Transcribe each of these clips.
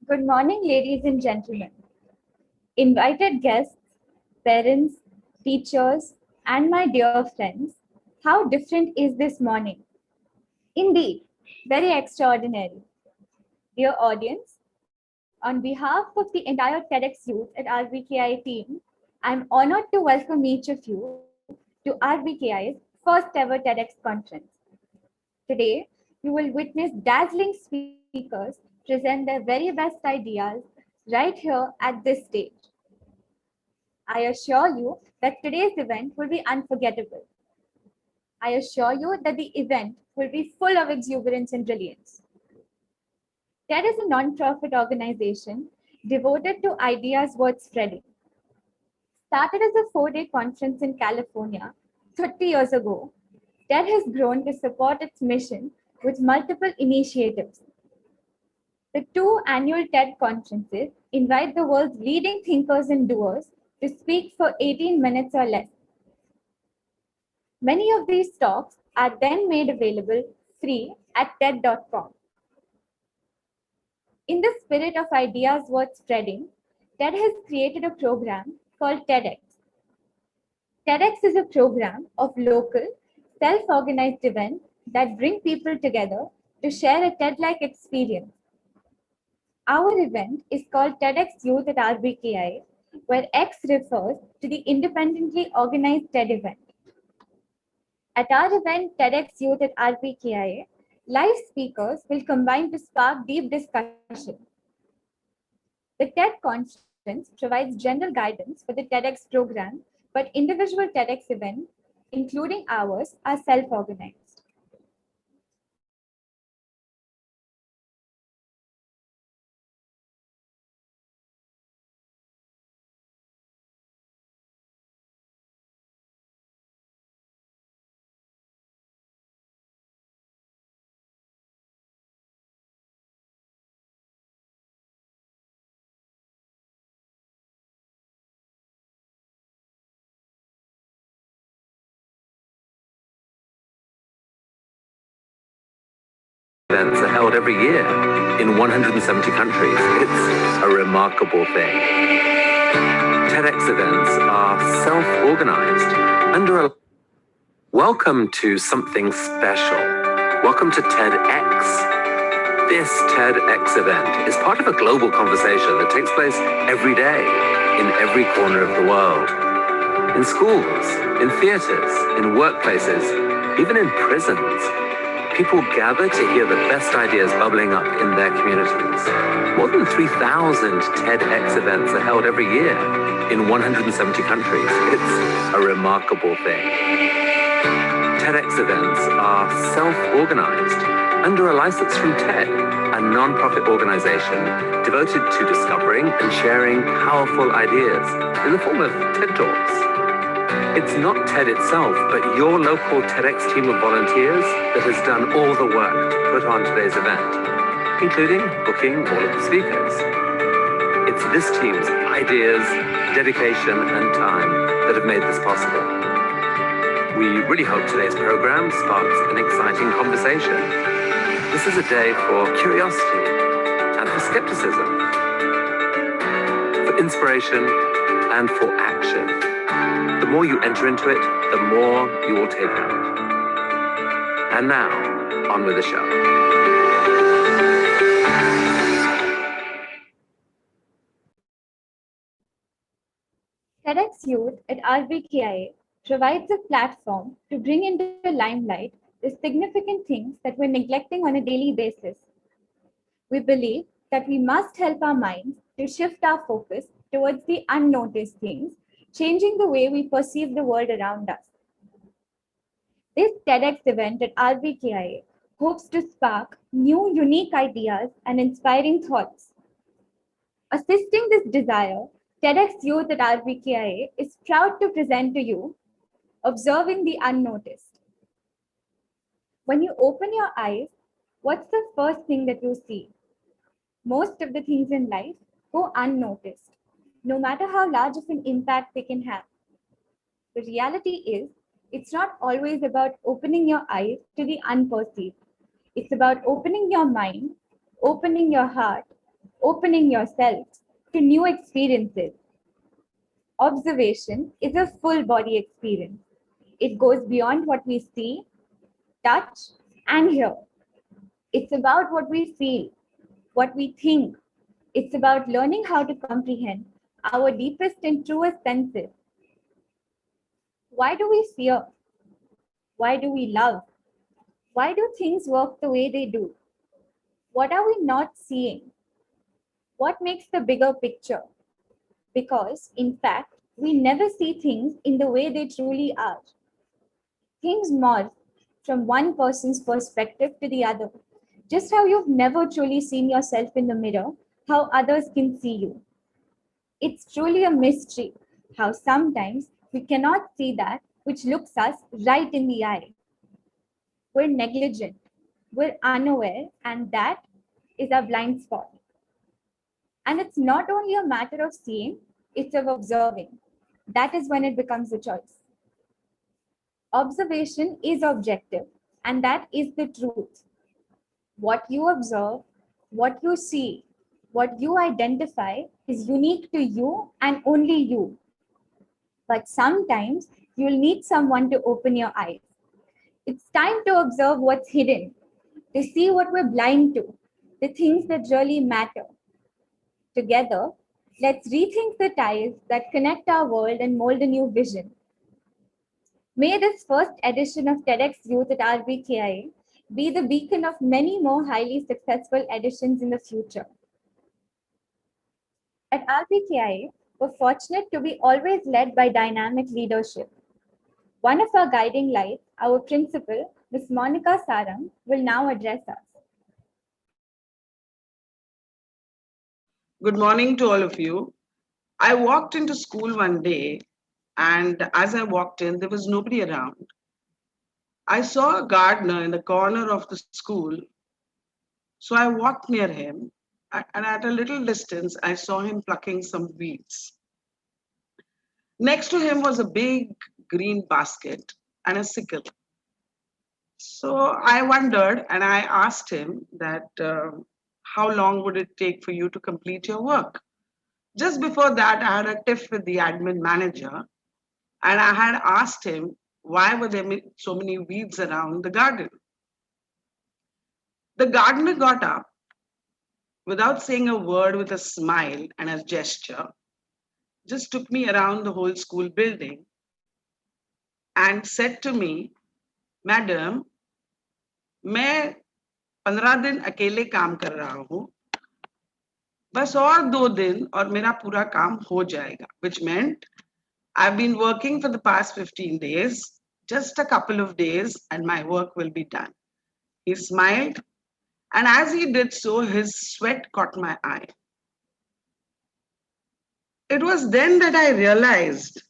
Good morning, ladies and gentlemen. Invited guests, parents, teachers, and my dear friends, how different is this morning? Indeed, very extraordinary. Dear audience, on behalf of the entire TEDx youth at RBKIA team, I'm honored to welcome each of you to RBKIA's first ever TEDx conference. Today, you will witness dazzling speakers present their very best ideas right here at this stage. I assure you that today's event will be unforgettable. I assure you that the event will be full of exuberance and brilliance. TED is a non-profit organization devoted to ideas worth spreading. Started as a 4-day conference in California 30 years ago, TED has grown to support its mission with multiple initiatives. The 2 annual TED conferences invite the world's leading thinkers and doers to speak for 18 minutes or less. Many of these talks are then made available free at TED.com. In the spirit of ideas worth spreading, TED has created a program called TEDx. TEDx is a program of local, self-organized events that bring people together to share a TED-like experience. Our event is called TEDx Youth at RBKIA, where X refers to the independently organized TED event. At our event, TEDx Youth at RBKIA, live speakers will combine to spark deep discussion. The TED conference provides general guidance for the TEDx program, but individual TEDx events, including ours, are self-organized. Events are held every year in 170 countries. It's a remarkable thing. TEDx events are self-organized under a... Welcome to something special. Welcome to TEDx. This TEDx event is part of a global conversation that takes place every day in every corner of the world. In schools, in theaters, in workplaces, even in prisons. People gather to hear the best ideas bubbling up in their communities. More than 3,000 TEDx events are held every year in 170 countries. It's a remarkable thing. TEDx events are self-organized under a license from TED, a non-profit organization devoted to discovering and sharing powerful ideas in the form of TED Talks. It's not TED itself, but your local TEDx team of volunteers that has done all the work to put on today's event, including booking all of the speakers. It's this team's ideas, dedication, and time that have made this possible. We really hope today's program sparks an exciting conversation. This is a day for curiosity and for skepticism, for inspiration and for action. The more you enter into it, the more you will take out. And now, on with the show. TEDx Youth at RBKIA provides a platform to bring into the limelight the significant things that we're neglecting on a daily basis. We believe that we must help our minds to shift our focus towards the unnoticed things, changing the way we perceive the world around us. This TEDx event at RBKIA hopes to spark new, unique ideas and inspiring thoughts. Assisting this desire, TEDx Youth at RBKIA is proud to present to you Observing the Unnoticed. When you open your eyes, what's the first thing that you see? Most of the things in life go unnoticed, no matter how large of an impact they can have. The reality is, it's not always about opening your eyes to the unperceived. It's about opening your mind, opening your heart, opening yourself to new experiences. Observation is a full body experience. It goes beyond what we see, touch, and hear. It's about what we feel, what we think. It's about learning how to comprehend our deepest and truest senses. Why do we fear? Why do we love? Why do things work the way they do? What are we not seeing? What makes the bigger picture? Because, in fact, we never see things in the way they truly are. Things morph from one person's perspective to the other. Just how you've never truly seen yourself in the mirror, how others can see you. It's truly a mystery how sometimes we cannot see that which looks us right in the eye. We're negligent, we're unaware, and that is our blind spot. And it's not only a matter of seeing, it's of observing. That is when it becomes a choice. Observation is objective, and that is the truth. What you observe, what you see, what you identify is unique to you and only you. But sometimes you'll need someone to open your eyes. It's time to observe what's hidden, to see what we're blind to, the things that really matter. Together, let's rethink the ties that connect our world and mold a new vision. May this first edition of TEDx Youth at RBKIA be the beacon of many more highly successful editions in the future. At RBKIA, we're fortunate to be always led by dynamic leadership. One of our guiding lights, our principal, Ms. Monica Sarang, will now address us. Good morning to all of you. I walked into school one day, and as I walked in, there was nobody around. I saw a gardener in the corner of the school, so I walked near him, and at a little distance, I saw him plucking some weeds. Next to him was a big green basket and a sickle. So I wondered, and I asked him that how long would it take for you to complete your work? Just before that, I had a tiff with the admin manager, and I had asked him why were there so many weeds around the garden. The gardener got up without saying a word, with a smile and a gesture, just took me around the whole school building and said to me, "Madam, मैं 15 दिन अकेले काम कर रहा हूँ, बस और 2 दिन और मेरा पूरा काम हो जाएगा," which meant I've been working for the past 15 days, just a couple of days and my work will be done. He smiled, and as he did so, his sweat caught my eye. It was then that I realized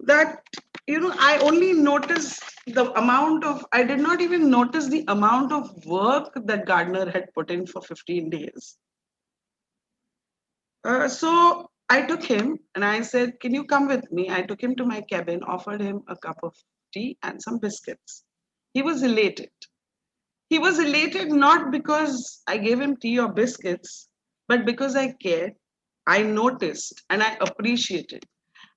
that, I only noticed I did not even notice the amount of work that Gardner had put in for 15 days. So I took him and I said, "Can you come with me?" I took him to my cabin, offered him a cup of tea and some biscuits. He was elated. He was elated not because I gave him tea or biscuits, but because I cared, I noticed, and I appreciated.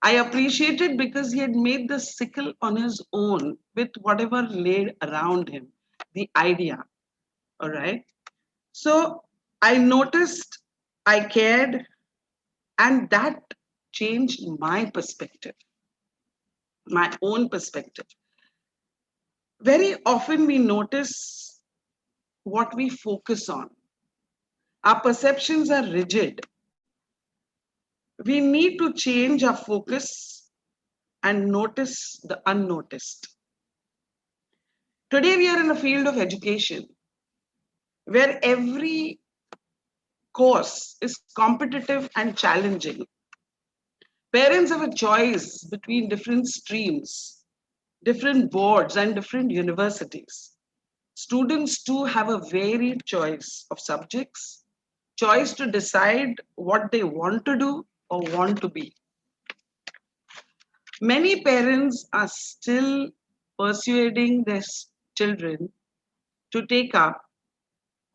I appreciated because he had made the sickle on his own with whatever laid around him, the idea. All right. So I noticed, I cared, and that changed my perspective, my own perspective. Very often we notice what we focus on. Our perceptions are rigid. We need to change our focus and notice the unnoticed. Today, we are in a field of education where every course is competitive and challenging. Parents have a choice between different streams, different boards, and different universities. Students too have a varied choice of subjects, choice to decide what they want to do or want to be. Many parents are still persuading their children to take up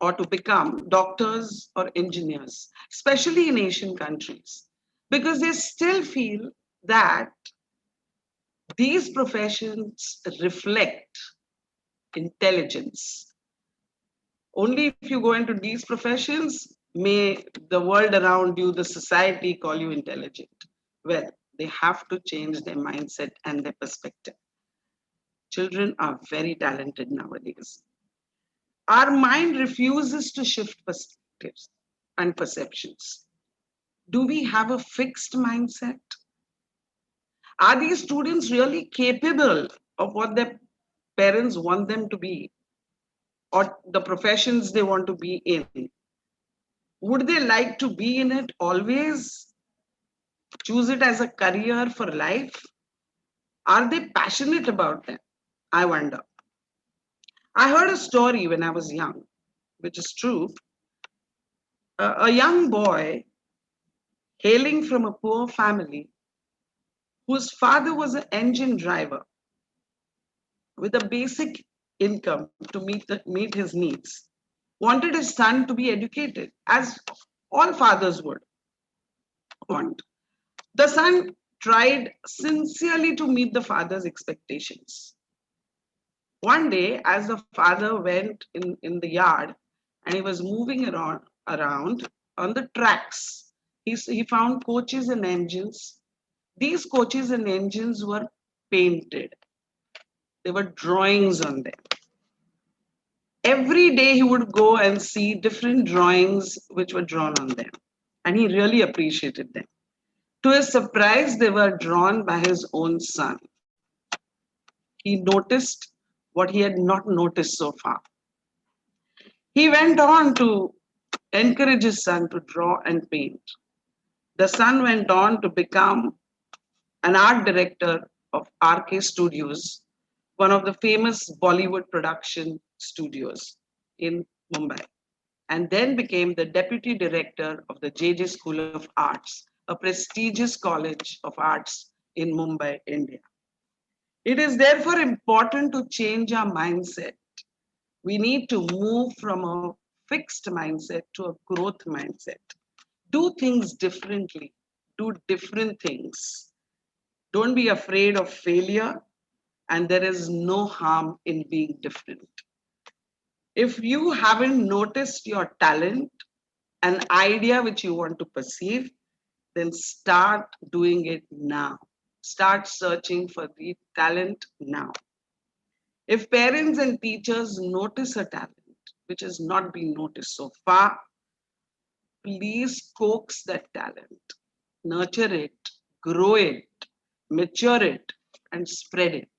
or to become doctors or engineers, especially in Asian countries, because they still feel that these professions reflect intelligence. Only if you go into these professions may the world around you, the society, call you intelligent. Well, they have to change their mindset and their perspective. Children are very talented nowadays. Our mind refuses to shift perspectives and perceptions. Do we have a fixed mindset? Are these students really capable of what their parents want them to be or the professions they want to be in? Would they like to be in it always? Choose it as a career for life? Are they passionate about them? I wonder. I heard a story when I was young, which is true. A young boy hailing from a poor family whose father was an engine driver with a basic income to meet his needs, wanted his son to be educated, as all fathers would want. The son tried sincerely to meet the father's expectations. One day, as the father went in the yard and he was moving around on the tracks, he found coaches and engines. These coaches and engines were painted. There were drawings on them. Every day he would go and see different drawings which were drawn on them. And he really appreciated them. To his surprise, they were drawn by his own son. He noticed what he had not noticed so far. He went on to encourage his son to draw and paint. The son went on to become an art director of RK Studios, one of the famous Bollywood production studios in Mumbai, and then became the deputy director of the JJ School of Arts, a prestigious college of arts in Mumbai, India. It is therefore important to change our mindset. We need to move from a fixed mindset to a growth mindset. Do things differently, do different things. Don't be afraid of failure, and there is no harm in being different. If you haven't noticed your talent, an idea which you want to perceive, then start doing it now. Start searching for the talent now. If parents and teachers notice a talent which has not been noticed so far, please coax that talent, nurture it, grow it, mature it, and spread it.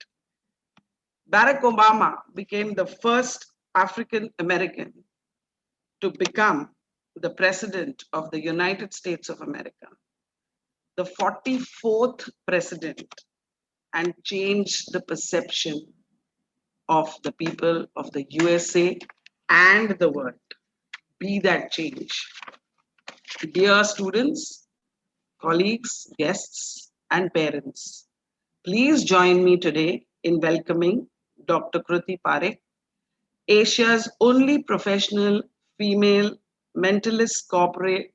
Barack Obama became the first African American to become the president of the United States of America, the 44th president, and changed the perception of the people of the USA and the world. Be that change. Dear students, colleagues, guests, and parents, please join me today in welcoming Dr. Kruti Parekh, Asia's only professional female mentalist corporate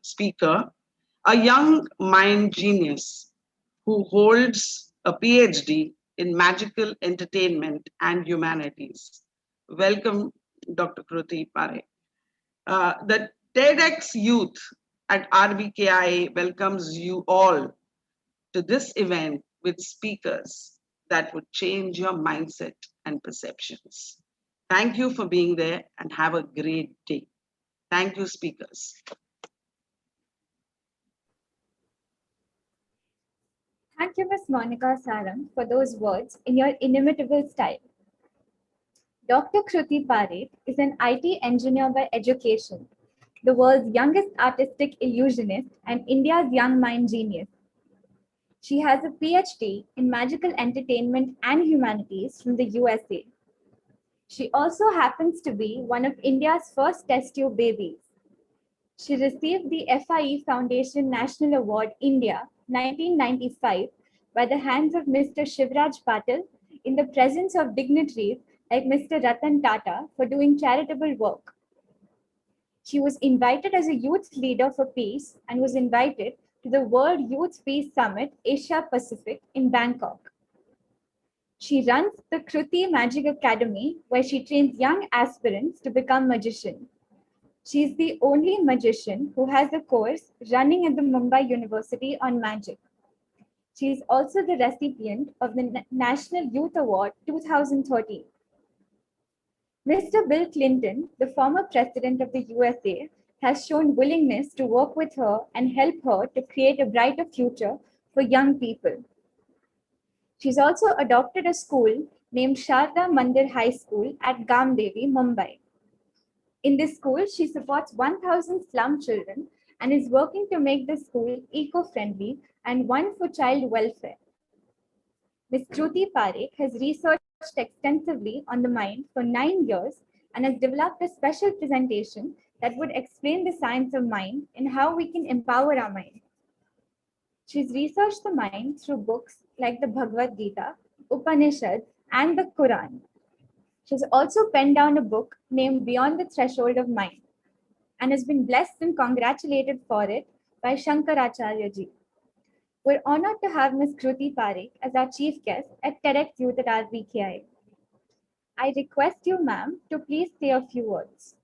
speaker, a young mind genius who holds a PhD in magical entertainment and humanities. Welcome, Dr. Kruti Parekh. The TEDx Youth at RBKIA welcomes you all to this event with speakers that would change your mindset and perceptions. Thank you for being there and have a great day. Thank you, speakers. Thank you, Ms. Monica Saram, for those words in your inimitable style. Dr. Kruti Parekh is an IT engineer by education, the world's youngest artistic illusionist, and India's young mind genius. She has a PhD in magical entertainment and humanities from the USA. She also happens to be one of India's first test tube babies. She received the FIE Foundation National Award India 1995 by the hands of Mr. Shivraj Patil in the presence of dignitaries like Mr. Ratan Tata, for doing charitable work. She was invited as a youth leader for peace and was invited to the World Youth Peace Summit Asia Pacific in Bangkok. She runs the Kruti Magic Academy, where she trains young aspirants to become magicians. She is the only magician who has a course running at the Mumbai University on magic. She is also the recipient of the National Youth Award 2013. Mr. Bill Clinton, the former president of the USA, has shown willingness to work with her and help her to create a brighter future for young people. She's also adopted a school named Sharda Mandir High School at Gamdevi, Mumbai. In this school, she supports 1,000 slum children and is working to make the school eco-friendly and one for child welfare. Ms. Kruti Parekh has researched extensively on the mind for 9 years and has developed a special presentation that would explain the science of mind and how we can empower our mind. She's researched the mind through books like the Bhagavad Gita, Upanishads, and the Quran. She's also penned down a book named Beyond the Threshold of Mind and has been blessed and congratulated for it by Shankaracharya ji. We're honored to have Ms. Kruti Parekh as our chief guest at TEDx Youth at RBKIA. I request you, ma'am, to please say a few words.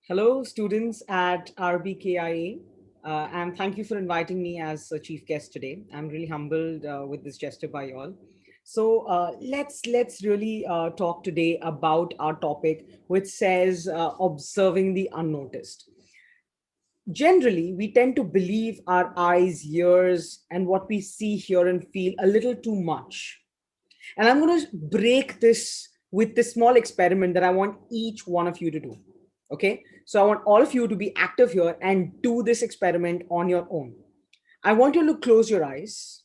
Hello, students at RBKIA, and thank you for inviting me as a chief guest today. I'm really humbled with this gesture by you all. So let's really talk today about our topic, which says observing the unnoticed. Generally, we tend to believe our eyes, ears, and what we see, hear, and feel a little too much. And I'm going to break this with this small experiment that I want each one of you to do. Okay, so I want all of you to be active here and do this experiment on your own. I want you to close your eyes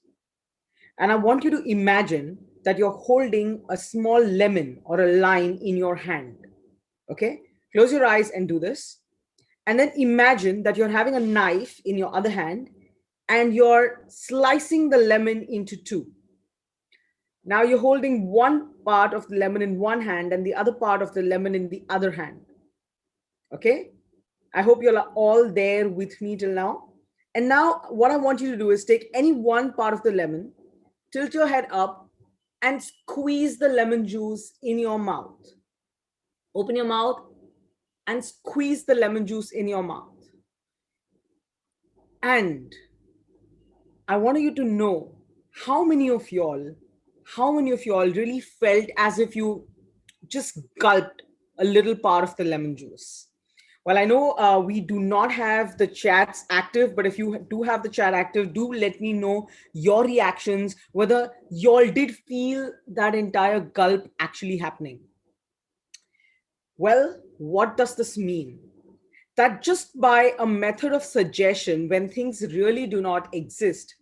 and I want you to imagine that you're holding a small lemon or a lime in your hand. Okay, close your eyes and do this. And then imagine that you're having a knife in your other hand and you're slicing the lemon into two. Now you're holding one part of the lemon in one hand and the other part of the lemon in the other hand. Okay, I hope you're all there with me till now. And now what I want you to do is take any one part of the lemon, tilt your head up and squeeze the lemon juice in your mouth. Open your mouth and squeeze the lemon juice in your mouth. And I want you to know how many of y'all really felt as if you just gulped a little part of the lemon juice. Well, I know we do not have the chats active, but if you do have the chat active, do let me know your reactions, whether y'all did feel that entire gulp actually happening. Well, what does this mean? That just by a method of suggestion, when things really do not exist,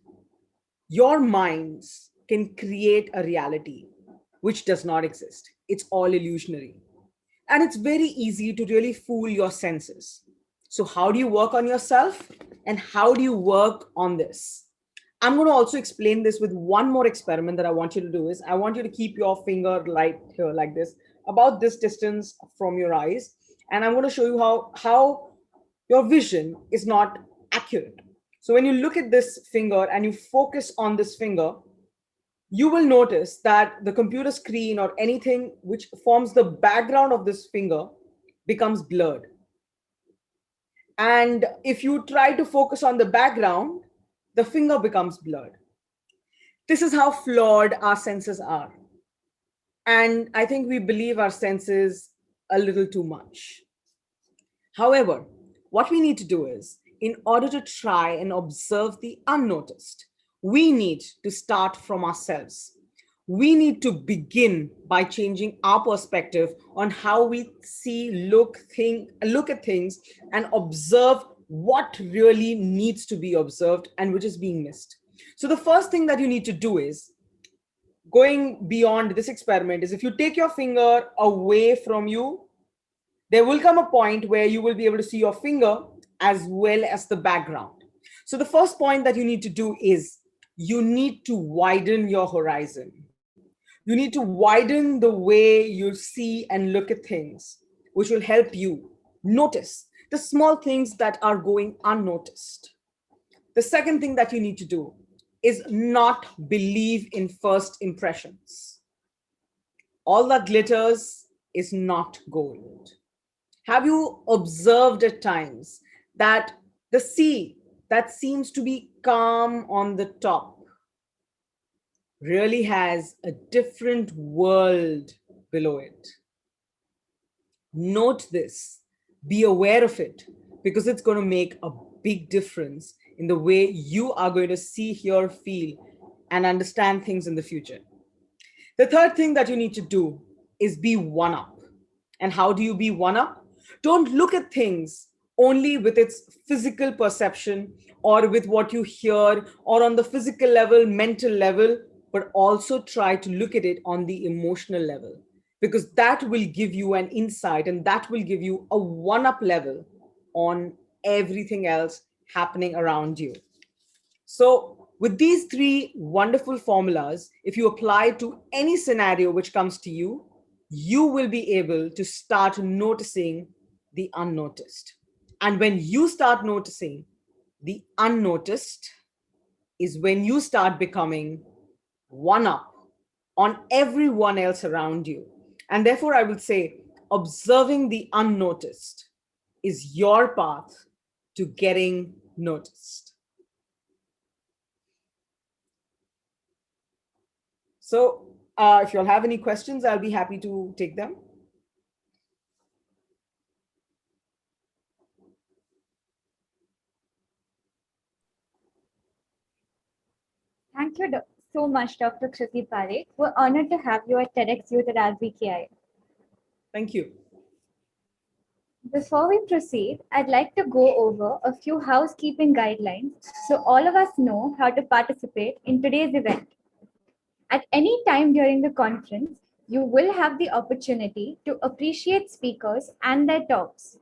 your minds can create a reality which does not exist. It's all illusionary. And it's very easy to really fool your senses. So how do you work on yourself? And how do you work on this? I'm going to also explain this with one more experiment that I want you to do is I want you to keep your finger right here like this, about this distance from your eyes. And I'm going to show you how your vision is not accurate. So when you look at this finger and you focus on this finger, you will notice that the computer screen or anything which forms the background of this finger becomes blurred. And if you try to focus on the background, the finger becomes blurred. This is how flawed our senses are. And I think we believe our senses a little too much. However, what we need to do is, in order to try and observe the unnoticed, we need to start from ourselves. We need to begin by changing our perspective on how we see, look at things and observe what really needs to be observed and which is being missed. So the first thing that you need to do is, going beyond this experiment, is if you take your finger away from you There will come a point where you will be able to see your finger as well as the background. So the first point that you need to do is you need to widen your horizon. You need to widen the way you see and look at things, which will help you notice the small things that are going unnoticed. The second thing that you need to do is not believe in first impressions. All that glitters is not gold. Have you observed at times that the sea that seems to be calm on the top really has a different world below it? Note this, be aware of it, because it's going to make a big difference in the way you are going to see, hear, feel, and understand things in the future. The third thing that you need to do is be one up. And how do you be one up? Don't look at things only with its physical perception or with what you hear or on the physical level, mental level, but also try to look at it on the emotional level, because that will give you an insight and that will give you a one-up level on everything else happening around you. So with these three wonderful formulas, if you apply to any scenario which comes to you, you will be able to start noticing the unnoticed. And when you start noticing the unnoticed is when you start becoming one up on everyone else around you. And therefore, I would say observing the unnoticed is your path to getting noticed. So if you'll have any questions, I'll be happy to take them. Thank you so much, Dr. Kriti Parekh. We're honored to have you at TEDx Youth at RBKIA. Thank you. Before we proceed, I'd like to go over a few housekeeping guidelines so all of us know how to participate in today's event. At any time during the conference, you will have the opportunity to appreciate speakers and their talks.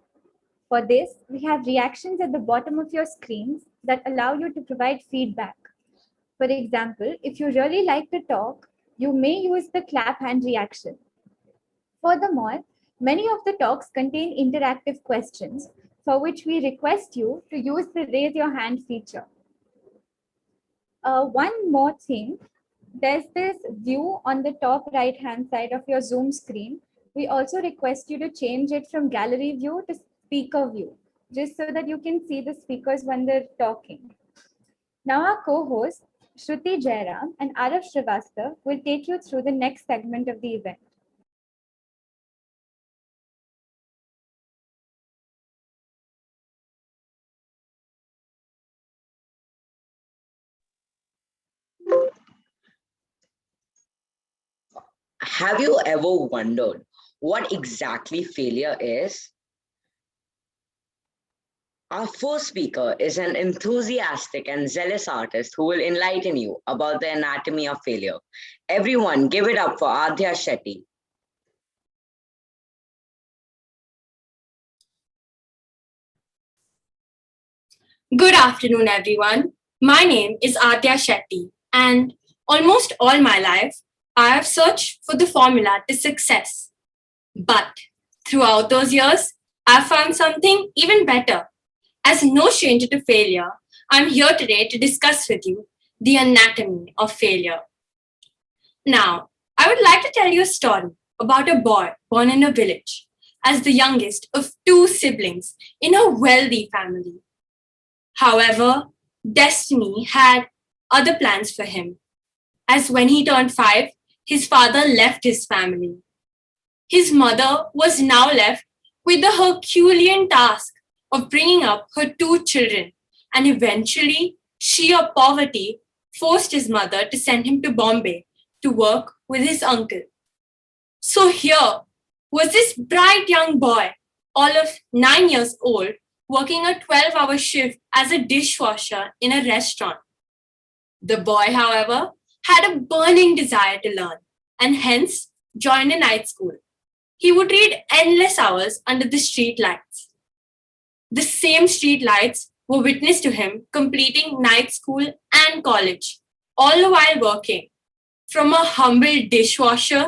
For this, we have reactions at the bottom of your screens that allow you to provide feedback. For example, if you really like the talk, you may use the clap hand reaction. Furthermore, many of the talks contain interactive questions for which we request you to use the raise your hand feature. One more thing, there's this view on the top right hand side of your Zoom screen. We also request you to change it from gallery view to speaker view, just so that you can see the speakers when they're talking. Now our co-hosts, Shruti Jairam and Arav Srivastav, will take you through the next segment of the event. Have you ever wondered what exactly failure is? Our first speaker is an enthusiastic and zealous artist who will enlighten you about the anatomy of failure. Everyone, give it up for Adya Shetty. Good afternoon, everyone. My name is Adya Shetty, and almost all my life, I have searched for the formula to success. But throughout those years, I found something even better. As no stranger to failure, I'm here today to discuss with you the anatomy of failure. Now, I would like to tell you a story about a boy born in a village as the youngest of two siblings in a wealthy family. However, destiny had other plans for him, as when he turned 5, his father left his family. His mother was now left with the Herculean task of bringing up her 2 children, and eventually, sheer poverty forced his mother to send him to Bombay to work with his uncle. So here was this bright young boy, all of 9 years old, working a 12-hour shift as a dishwasher in a restaurant. The boy, however, had a burning desire to learn and hence joined a night school. he would read endless hours under the street lights. The same street lights were witness to him completing night school and college, all the while working. From a humble dishwasher,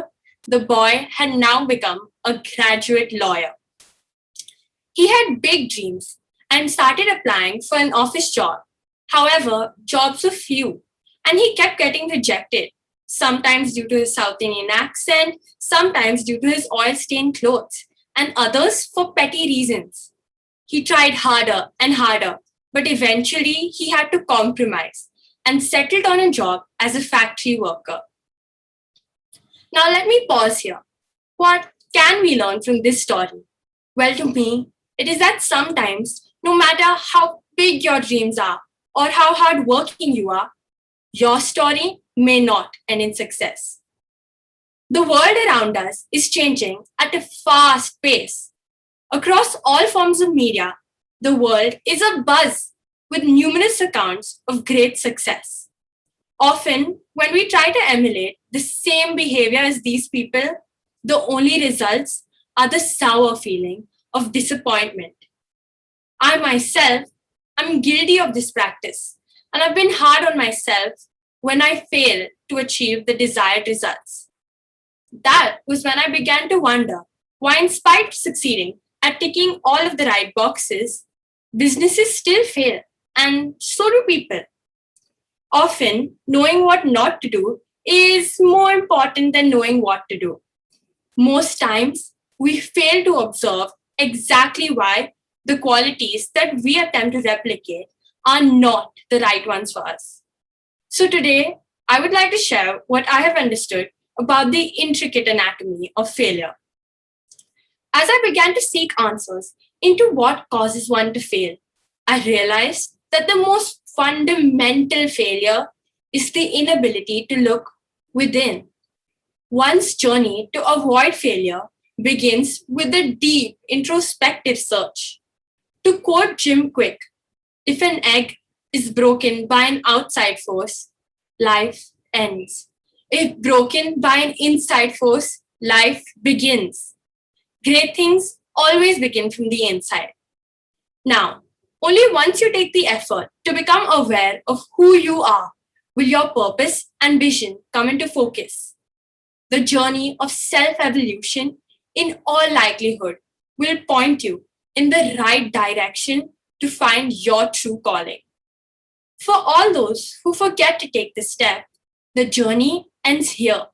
the boy had now become a graduate lawyer. He had big dreams and started applying for an office job. However, jobs were few, and he kept getting rejected, sometimes due to his South Indian accent, sometimes due to his oil-stained clothes, and others for petty reasons. He tried harder and harder, but eventually he had to compromise and settled on a job as a factory worker. Now let me pause here. What can we learn from this story? Well, to me, it is that sometimes, no matter how big your dreams are or how hardworking you are, your story may not end in success. The world around us is changing at a fast pace. Across all forms of media, the world is abuzz with numerous accounts of great success. Often, when we try to emulate the same behavior as these people, the only results are the sour feeling of disappointment. I myself am guilty of this practice, and I've been hard on myself when I fail to achieve the desired results. That was when I began to wonder why, in spite of succeeding at ticking all of the right boxes, businesses still fail, and so do people. Often, knowing what not to do is more important than knowing what to do. Most times, we fail to observe exactly why the qualities that we attempt to replicate are not the right ones for us. So today, I would like to share what I have understood about the intricate anatomy of failure. As I began to seek answers into what causes one to fail, I realized that the most fundamental failure is the inability to look within. One's journey to avoid failure begins with a deep introspective search. To quote Jim Quick, if an egg is broken by an outside force, life ends. If broken by an inside force, life begins. Great things always begin from the inside. Now, only once you take the effort to become aware of who you are will your purpose and vision come into focus. The journey of self-evolution, in all likelihood, will point you in the right direction to find your true calling. For all those who forget to take this step, the journey ends here.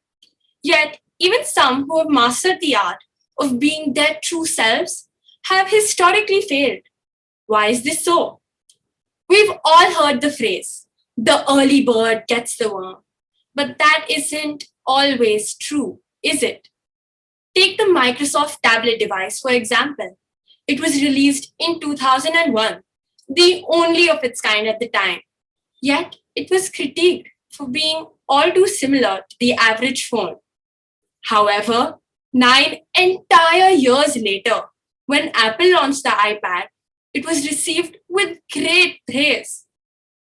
Yet, even some who have mastered the art of being their true selves have historically failed. Why is this so? We've all heard the phrase, the early bird gets the worm. But that isn't always true, is it? Take the Microsoft tablet device, for example. It was released in 2001, the only of its kind at the time. Yet, it was critiqued for being all too similar to the average phone. However, 9 entire years later, when Apple launched the iPad, it was received with great praise.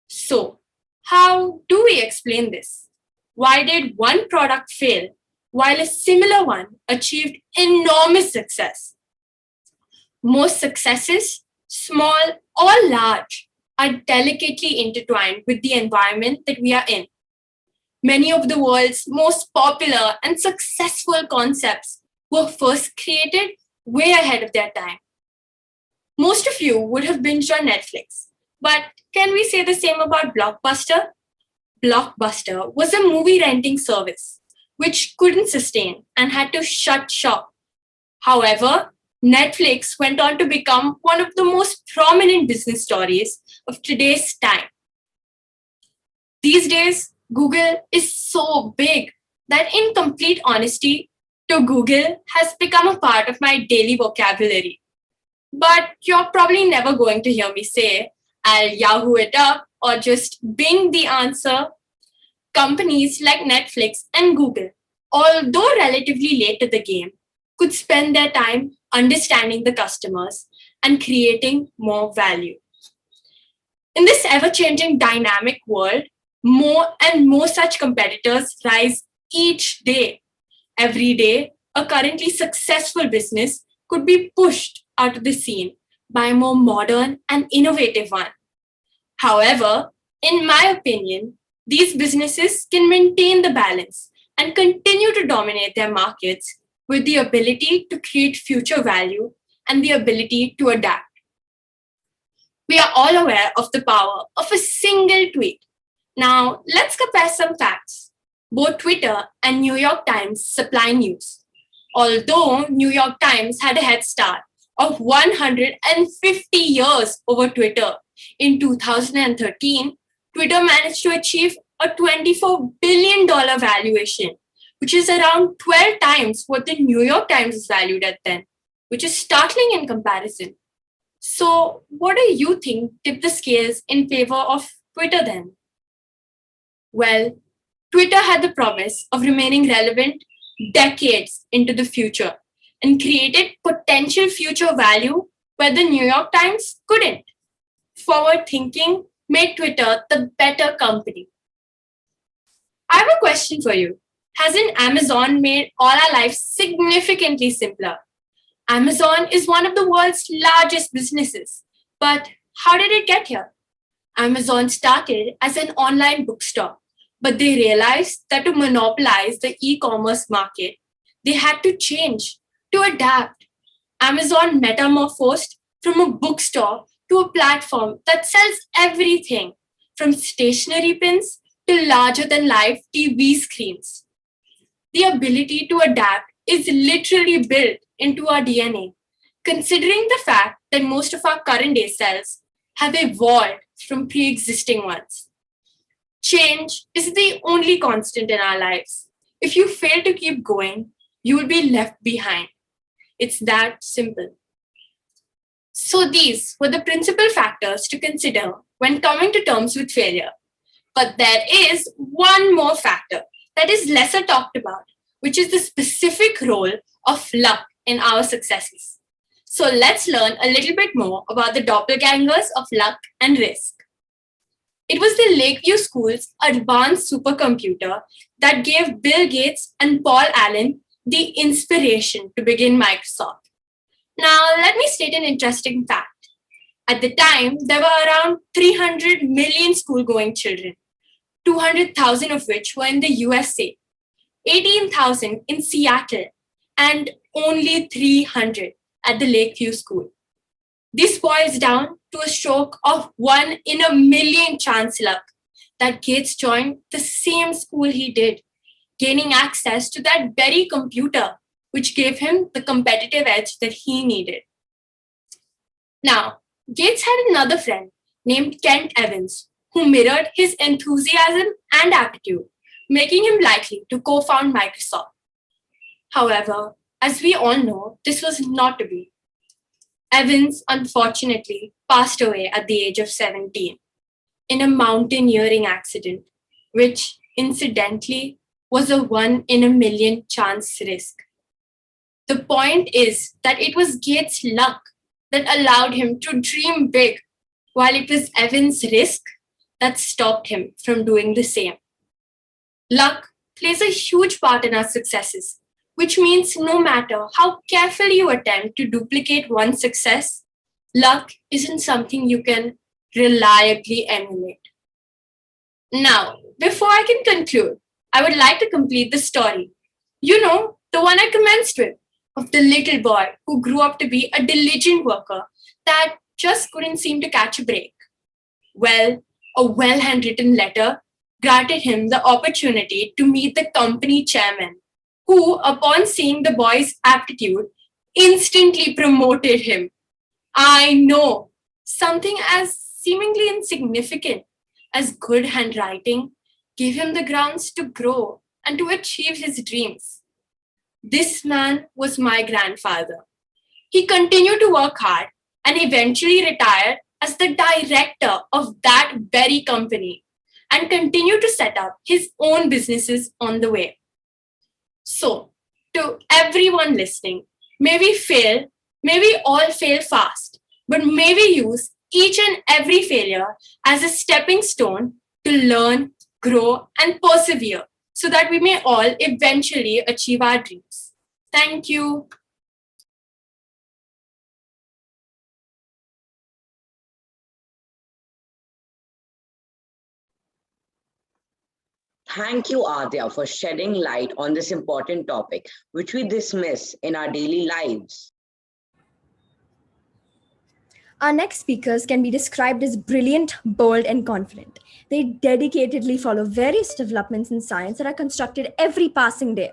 So, how do we explain this? Why did one product fail while a similar one achieved enormous success? Most successes, small or large, are delicately intertwined with the environment that we are in. Many of the world's most popular and successful concepts were first created way ahead of their time. Most of you would have binged on Netflix, but can we say the same about Blockbuster? Blockbuster was a movie renting service which couldn't sustain and had to shut shop. However, Netflix went on to become one of the most prominent business stories of today's time. These days, Google is so big that, in complete honesty, to Google has become a part of my daily vocabulary. But you're probably never going to hear me say, I'll Yahoo it up or just Bing the answer. Companies like Netflix and Google, although relatively late to the game, could spend their time understanding the customers and creating more value. In this ever-changing dynamic world, more and more such competitors rise each day. Every day, a currently successful business could be pushed out of the scene by a more modern and innovative one. However, in my opinion, these businesses can maintain the balance and continue to dominate their markets with the ability to create future value and the ability to adapt. We are all aware of the power of a single tweet. Now, let's compare some facts. Both Twitter and New York Times supply news. Although New York Times had a head start of 150 years over Twitter, in 2013, Twitter managed to achieve a $24 billion valuation, which is around 12 times what the New York Times is valued at then, which is startling in comparison. So, what do you think tipped the scales in favor of Twitter then? Well, Twitter had the promise of remaining relevant decades into the future and created potential future value where the New York Times couldn't. Forward thinking made Twitter the better company. I have a question for you. Hasn't Amazon made all our lives significantly simpler? Amazon is one of the world's largest businesses, but how did it get here? Amazon started as an online bookstore, but they realized that to monopolize the e-commerce market, they had to change, to adapt. Amazon metamorphosed from a bookstore to a platform that sells everything from stationery pins to larger-than-life TV screens. The ability to adapt is literally built into our DNA, considering the fact that most of our current-day cells have evolved from pre-existing ones. Change is the only constant in our lives. If you fail to keep going, you will be left behind. It's that simple. So these were the principal factors to consider when coming to terms with failure. But there is one more factor that is lesser talked about, which is the specific role of luck in our successes. So let's learn a little bit more about the doppelgangers of luck and risk. It was the Lakeview School's advanced supercomputer that gave Bill Gates and Paul Allen the inspiration to begin Microsoft. Now, let me state an interesting fact. At the time, there were around 300 million school-going children, 200,000 of which were in the USA, 18,000 in Seattle, and only 300 at the Lakeview School. This boils down to a stroke of 1 in a million chance luck that Gates joined the same school he did, gaining access to that very computer, which gave him the competitive edge that he needed. Now, Gates had another friend named Kent Evans, who mirrored his enthusiasm and aptitude, making him likely to co-found Microsoft. However, as we all know, this was not to be. Evans, unfortunately, passed away at the age of 17 in a mountaineering accident, which, incidentally, was a 1 in a million chance risk. The point is that it was Gates' luck that allowed him to dream big, while it was Evans' risk that stopped him from doing the same. Luck plays a huge part in our successes, which means no matter how carefully you attempt to duplicate one success, luck isn't something you can reliably emulate. Now, before I can conclude, I would like to complete the story. You know, the one I commenced with, of the little boy who grew up to be a diligent worker that just couldn't seem to catch a break. Well, a well-handwritten letter granted him the opportunity to meet the company chairman, who, upon seeing the boy's aptitude, instantly promoted him. I know, something as seemingly insignificant as good handwriting gave him the grounds to grow and to achieve his dreams. This man was my grandfather. He continued to work hard and eventually retired as the director of that very company and continued to set up his own businesses on the way. So, to everyone listening, may we all fail fast, but may we use each and every failure as a stepping stone to learn, grow, and persevere so that we may all eventually achieve our dreams. Thank Thank you. Thank you, Adya, for shedding light on this important topic, which we dismiss in our daily lives. Our next speakers can be described as brilliant, bold, and confident. They dedicatedly follow various developments in science that are constructed every passing day.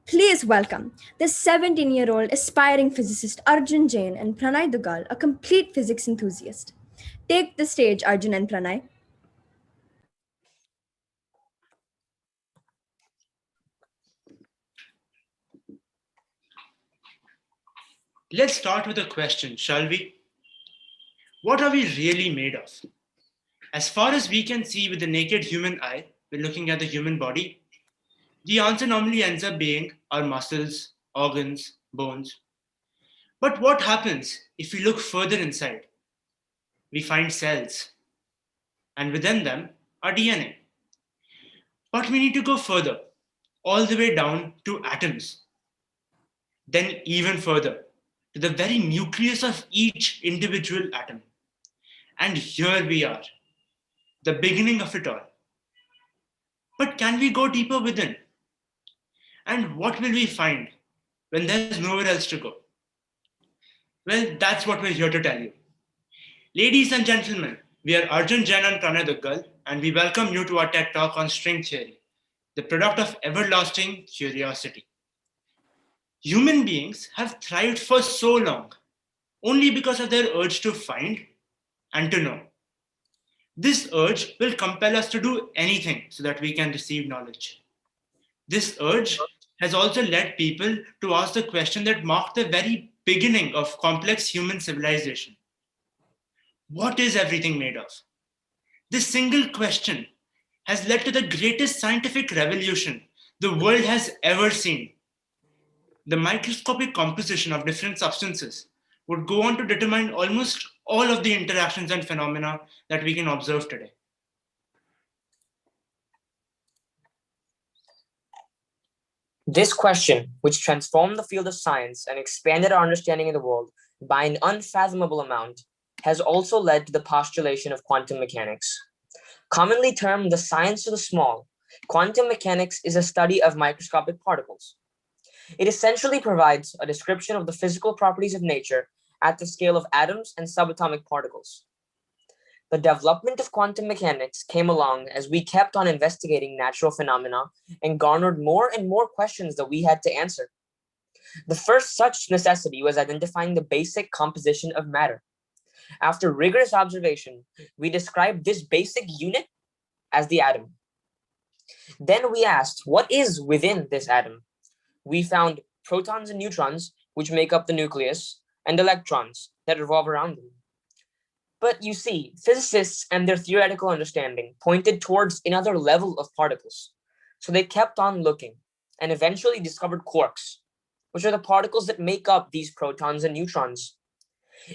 Please welcome the 17-year-old aspiring physicist Arjun Jain and Pranay Dugal, a complete physics enthusiast. Take the stage, Arjun and Pranay. Let's start with a question, shall we? What are we really made of? As far as we can see with the naked human eye, when looking at the human body, the answer normally ends up being our muscles, organs, bones. But what happens if we look further inside? We find cells, and within them, our DNA. But we need to go further, all the way down to atoms. Then even further, to the very nucleus of each individual atom. And here we are, the beginning of it all. But can we go deeper within? And what will we find when there's nowhere else to go? Well, that's what we're here to tell you. Ladies and gentlemen, we are Arjun Jain and Pranay Duggal, and we welcome you to our TED Talk on string theory, the product of everlasting curiosity. Human beings have thrived for so long, only because of their urge to find and to know. This urge will compel us to do anything so that we can receive knowledge. This urge has also led people to ask the question that marked the very beginning of complex human civilization. What is everything made of? This single question has led to the greatest scientific revolution the world has ever seen. The microscopic composition of different substances would go on to determine almost all of the interactions and phenomena that we can observe today. This question, which transformed the field of science and expanded our understanding of the world by an unfathomable amount, has also led to the postulation of quantum mechanics. Commonly termed the science of the small, quantum mechanics is a study of microscopic particles. It essentially provides a description of the physical properties of nature at the scale of atoms and subatomic particles. The development of quantum mechanics came along as we kept on investigating natural phenomena and garnered more and more questions that we had to answer. The first such necessity was identifying the basic composition of matter. After rigorous observation, we described this basic unit as the atom. Then we asked, what is within this atom? We found protons and neutrons, which make up the nucleus, and electrons that revolve around them. But you see, physicists and their theoretical understanding pointed towards another level of particles. So they kept on looking and eventually discovered quarks, which are the particles that make up these protons and neutrons.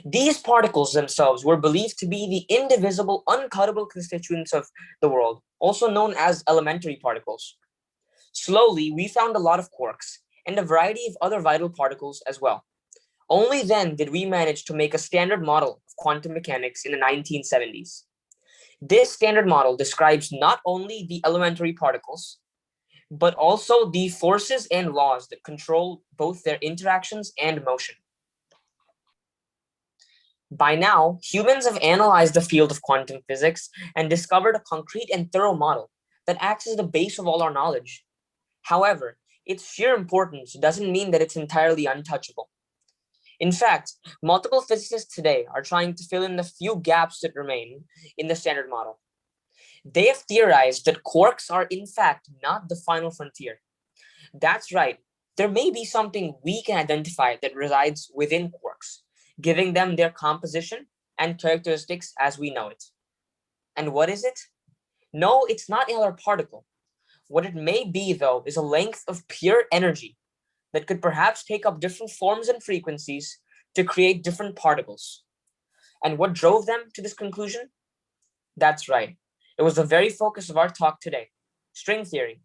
These particles themselves were believed to be the indivisible, uncuttable constituents of the world, also known as elementary particles. Slowly, we found a lot of quarks and a variety of other vital particles as well. Only then did we manage to make a standard model of quantum mechanics in the 1970s. This standard model describes not only the elementary particles, but also the forces and laws that control both their interactions and motion. By now, humans have analyzed the field of quantum physics and discovered a concrete and thorough model that acts as the base of all our knowledge. However, its sheer importance doesn't mean that it's entirely untouchable. In fact, multiple physicists today are trying to fill in the few gaps that remain in the standard model. They have theorized that quarks are in fact not the final frontier. That's right, there may be something we can identify that resides within quarks, giving them their composition and characteristics as we know it. And what is it? No, it's not another particle. What it may be, though, is a length of pure energy that could perhaps take up different forms and frequencies to create different particles. And what drove them to this conclusion? That's right. It was the very focus of our talk today, string theory.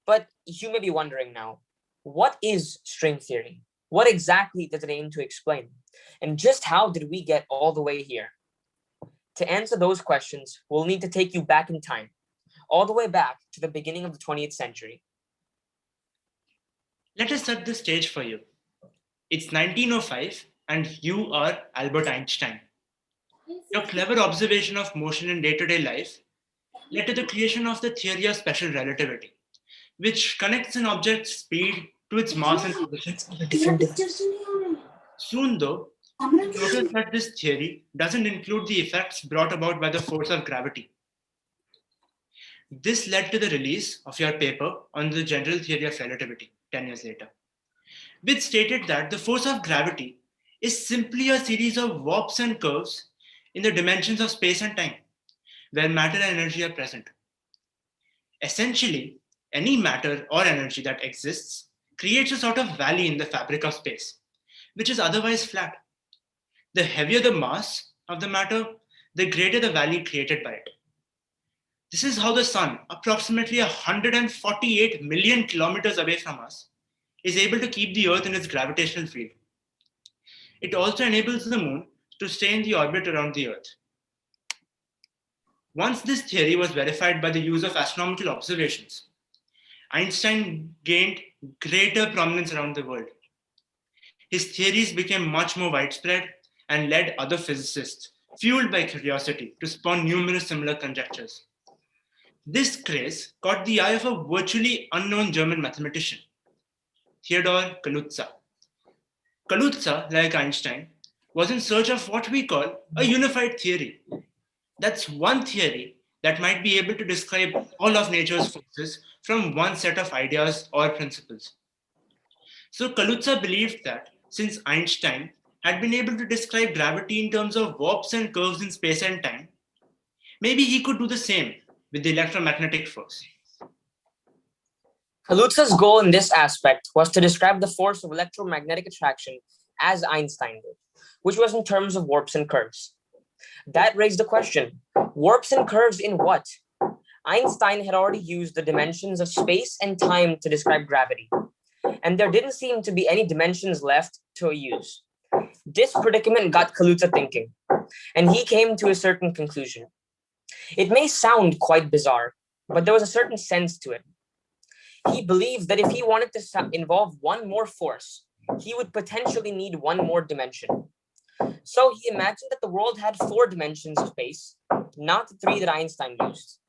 But you may be wondering now, What is string theory? What exactly does it aim to explain? And just how did we get all the way here? To answer those questions, we'll need to take you back in time, all the way back to the beginning of the 20th century. Let us set the stage for you. It's 1905 and you are Albert Einstein. Your clever observation of motion in day-to-day life led to the creation of the theory of special relativity, which connects an object's speed to its mass and position. Soon though, you notice that this theory doesn't include the effects brought about by the force of gravity. This led to the release of your paper on the general theory of relativity 10 years later, which stated that the force of gravity is simply a series of warps and curves in the dimensions of space and time, where matter and energy are present. Essentially, any matter or energy that exists creates a sort of valley in the fabric of space, which is otherwise flat. The heavier the mass of the matter, the greater the valley created by it. This is how the sun, approximately 148 million kilometers away from us, is able to keep the Earth in its gravitational field. It also enables the moon to stay in the orbit around the Earth. Once this theory was verified by the use of astronomical observations, Einstein gained greater prominence around the world. His theories became much more widespread and led other physicists, fueled by curiosity, to spawn numerous similar conjectures. This craze caught the eye of a virtually unknown German mathematician, Theodor Kaluza. Kaluza, like Einstein, was in search of what we call a unified theory. That's one theory that might be able to describe all of nature's forces from one set of ideas or principles. So Kaluza believed that since Einstein had been able to describe gravity in terms of warps and curves in space and time, maybe he could do the same with the electromagnetic force. Kaluza's goal in this aspect was to describe the force of electromagnetic attraction as Einstein did, which was in terms of warps and curves. That raised the question, warps and curves in what? Einstein had already used the dimensions of space and time to describe gravity, and there didn't seem to be any dimensions left to use. This predicament got Kaluza thinking, and he came to a certain conclusion. It may sound quite bizarre, but there was a certain sense to it. He believed that if he wanted to involve one more force, he would potentially need one more dimension. So he imagined that the world had 4 dimensions of space, not the 3 that Einstein used.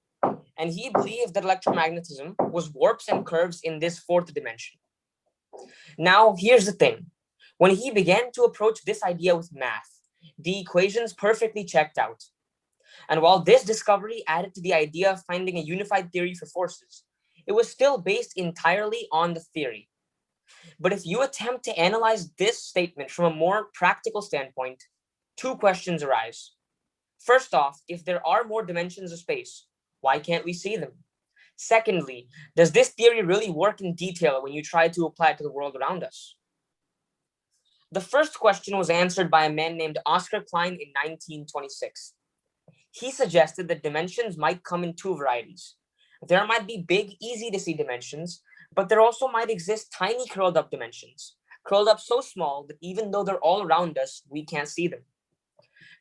And he believed that electromagnetism was warps and curves in this 4th dimension. Now, here's the thing. When he began to approach this idea with math, the equations perfectly checked out. And while this discovery added to the idea of finding a unified theory for forces, it was still based entirely on the theory. But if you attempt to analyze this statement from a more practical standpoint, 2 questions arise. First off, if there are more dimensions of space, why can't we see them? Secondly, does this theory really work in detail when you try to apply it to the world around us? The first question was answered by a man named Oscar Klein in 1926. He suggested that dimensions might come in 2 varieties. There might be big, easy-to-see dimensions, but there also might exist tiny curled-up dimensions, curled up so small that even though they're all around us, we can't see them.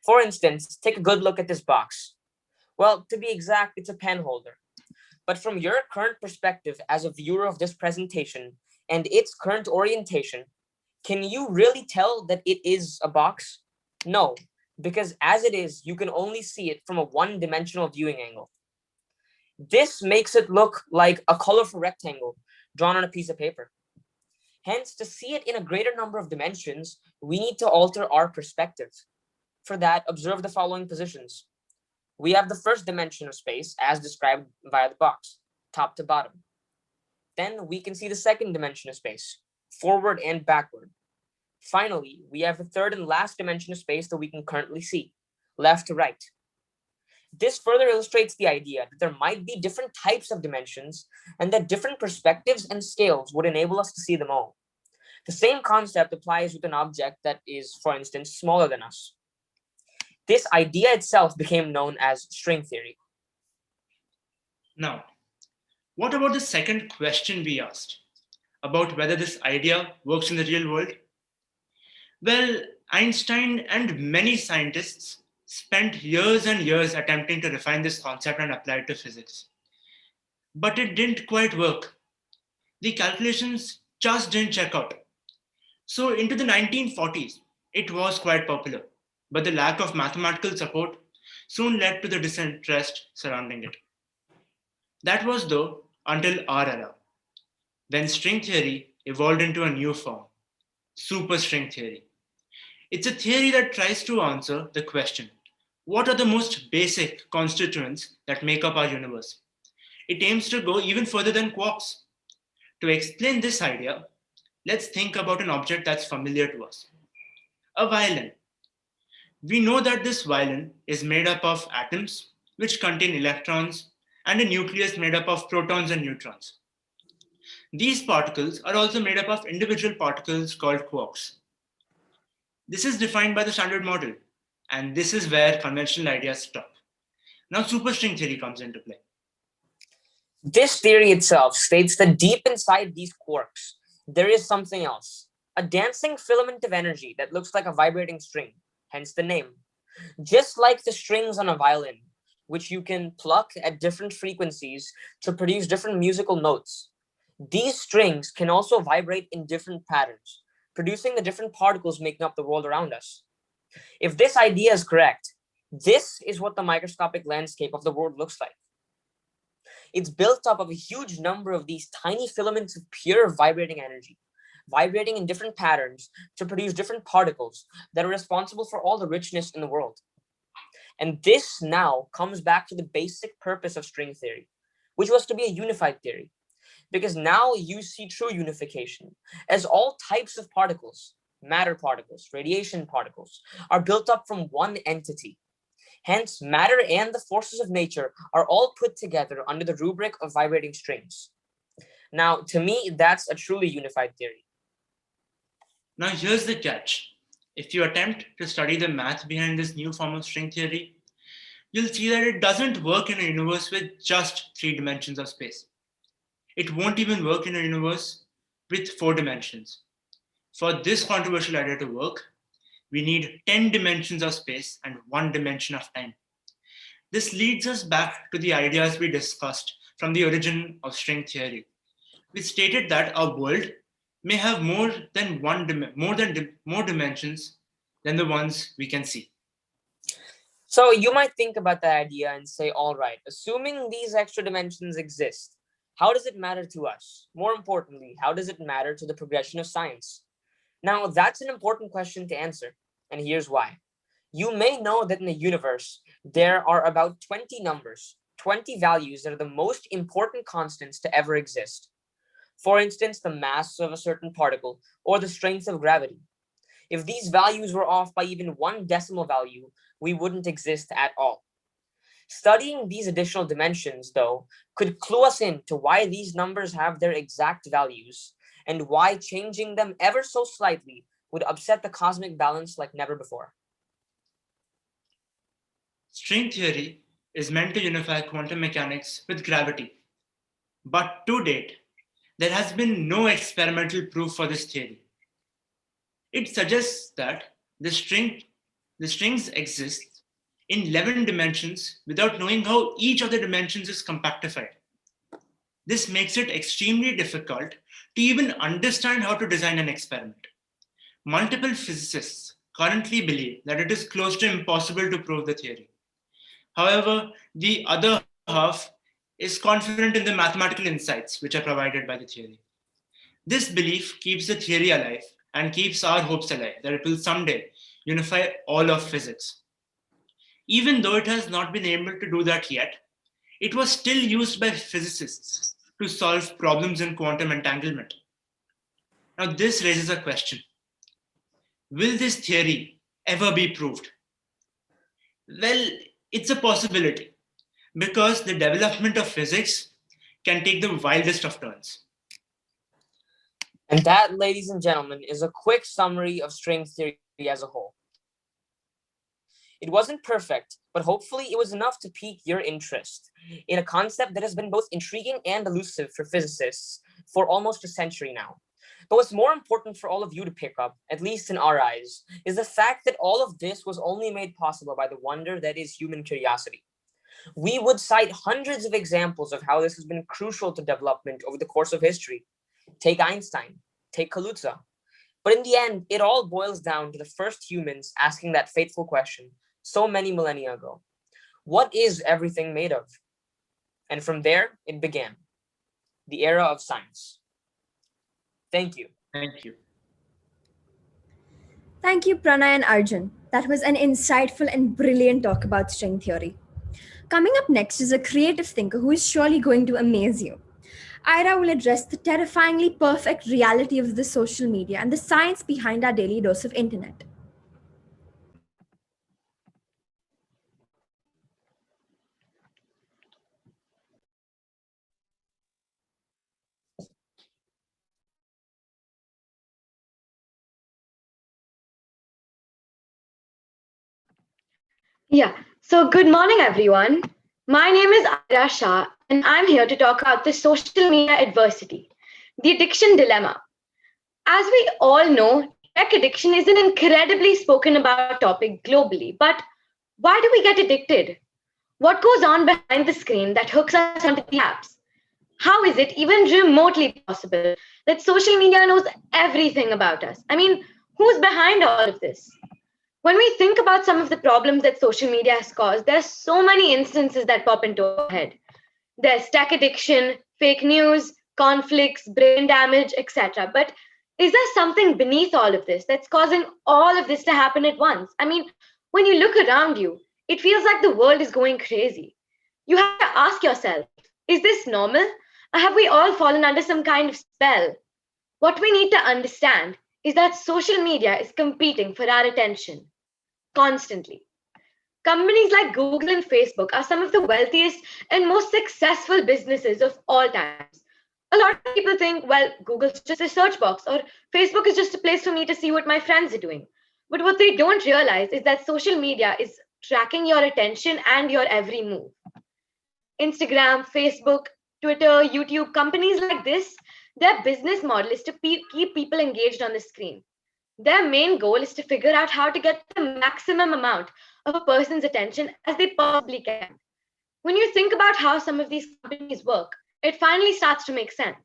For instance, take a good look at this box. Well, to be exact, it's a pen holder. But from your current perspective as a viewer of this presentation and its current orientation, can you really tell that it is a box? No, because as it is, you can only see it from a one-dimensional viewing angle. This makes it look like a colorful rectangle drawn on a piece of paper. Hence, to see it in a greater number of dimensions, we need to alter our perspective. For that, observe the following positions. We have the first dimension of space as described via the box, top to bottom. Then we can see the second dimension of space, forward and backward. Finally, we have the third and last dimension of space that we can currently see, left to right. This further illustrates the idea that there might be different types of dimensions and that different perspectives and scales would enable us to see them all. The same concept applies with an object that is, for instance, smaller than us. This idea itself became known as string theory. Now, what about the second question we asked? about whether this idea works in the real world? Well, Einstein and many scientists spent years and years attempting to refine this concept and apply it to physics. But it didn't quite work. The calculations just didn't check out. So, into the 1940s, it was quite popular, but the lack of mathematical support soon led to the disinterest surrounding it. That was, though, until our era, when string theory evolved into a new form, superstring theory. It's a theory that tries to answer the question, what are the most basic constituents that make up our universe? It aims to go even further than quarks. To explain this idea, let's think about an object that's familiar to us, a violin. We know that this violin is made up of atoms, which contain electrons, and a nucleus made up of protons and neutrons. These particles are also made up of individual particles called quarks. This is defined by the Standard Model, and this is where conventional ideas stop. Now superstring theory comes into play. This theory itself states that deep inside these quarks, there is something else, a dancing filament of energy that looks like a vibrating string, hence the name. Just like the strings on a violin, which you can pluck at different frequencies to produce different musical notes, these strings can also vibrate in different patterns, producing the different particles making up the world around us. If this idea is correct, this is what the microscopic landscape of the world looks like. It's built up of a huge number of these tiny filaments of pure vibrating energy, vibrating in different patterns to produce different particles that are responsible for all the richness in the world. And this now comes back to the basic purpose of string theory, which was to be a unified theory. Because now you see true unification, as all types of particles, matter particles, radiation particles, are built up from one entity. Hence, matter and the forces of nature are all put together under the rubric of vibrating strings. Now, to me, that's a truly unified theory. Now, here's the catch. If you attempt to study the math behind this new form of string theory, you'll see that it doesn't work in a universe with just 3 dimensions of space. It won't even work in a universe with 4 dimensions. For this controversial idea to work, we need 10 dimensions of space and 1 dimension of time. This leads us back to the ideas we discussed from the origin of string theory, which stated that our world may have more dimensions than the ones we can see. So you might think about that idea and say, all right, assuming these extra dimensions exist, how does it matter to us? More importantly, how does it matter to the progression of science? Now, that's an important question to answer, and here's why. You may know that in the universe, there are about 20 numbers, 20 values that are the most important constants to ever exist. For instance, the mass of a certain particle or the strength of gravity. If these values were off by even 1 decimal value, we wouldn't exist at all. Studying these additional dimensions, though, could clue us in to why these numbers have their exact values and why changing them ever so slightly would upset the cosmic balance like never before. String theory is meant to unify quantum mechanics with gravity. But to date, there has been no experimental proof for this theory. It suggests that the strings exist in 11 dimensions without knowing how each of the dimensions is compactified. This makes it extremely difficult to even understand how to design an experiment. Multiple physicists currently believe that it is close to impossible to prove the theory. However, the other half is confident in the mathematical insights which are provided by the theory. This belief keeps the theory alive and keeps our hopes alive that it will someday unify all of physics. Even though it has not been able to do that yet, it was still used by physicists to solve problems in quantum entanglement. Now, this raises a question. Will this theory ever be proved? Well, it's a possibility because the development of physics can take the wildest of turns. And that, ladies and gentlemen, is a quick summary of string theory as a whole. It wasn't perfect, but hopefully it was enough to pique your interest in a concept that has been both intriguing and elusive for physicists for almost a century now. But what's more important for all of you to pick up, at least in our eyes, is the fact that all of this was only made possible by the wonder that is human curiosity. We would cite hundreds of examples of how this has been crucial to development over the course of history. Take Einstein, take Kaluza. But in the end, it all boils down to the first humans asking that fateful question so many millennia ago. What is everything made of? And from there, it began. The era of science. Thank you. Thank you. Thank you, Pranay and Arjun. That was an insightful and brilliant talk about string theory. Coming up next is a creative thinker who is surely going to amaze you. Ira will address the terrifyingly perfect reality of the social media and the science behind our daily dose of internet. Yeah, so good morning, everyone. My name is Ira Shah, and I'm here to talk about the social media adversity, the addiction dilemma. As we all know, tech addiction is an incredibly spoken about topic globally, but why do we get addicted? What goes on behind the screen that hooks us onto the apps? How is it even remotely possible that social media knows everything about us? I mean, who's behind all of this? When we think about some of the problems that social media has caused, there's so many instances that pop into our head. There's tech addiction, fake news, conflicts, brain damage, etc. But is there something beneath all of this that's causing all of this to happen at once? I mean, when you look around you, it feels like the world is going crazy. You have to ask yourself, is this normal? Or have we all fallen under some kind of spell? What we need to understand is that social media is competing for our attention constantly. Companies like Google and Facebook are some of the wealthiest and most successful businesses of all times. A lot of people think, well, Google's just a search box or Facebook is just a place for me to see what my friends are doing. But what they don't realize is that social media is tracking your attention and your every move. Instagram, Facebook, Twitter, YouTube, companies like this, their business model is to keep people engaged on the screen. Their main goal is to figure out how to get the maximum amount of a person's attention as they possibly can. When you think about how some of these companies work, it finally starts to make sense.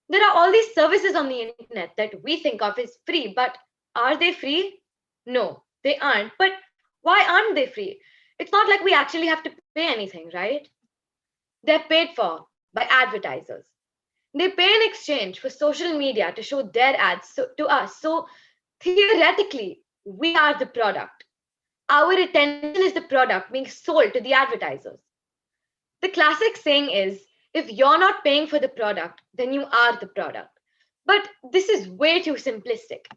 There are all these services on the internet that we think of as free, but are they free? No, they aren't. But why aren't they free? It's not like we actually have to pay anything, right? They're paid for by advertisers. They pay in exchange for social media to show their ads to us. So theoretically, we are the product. Our attention is the product being sold to the advertisers. The classic saying is, if you're not paying for the product, then you are the product. But this is way too simplistic.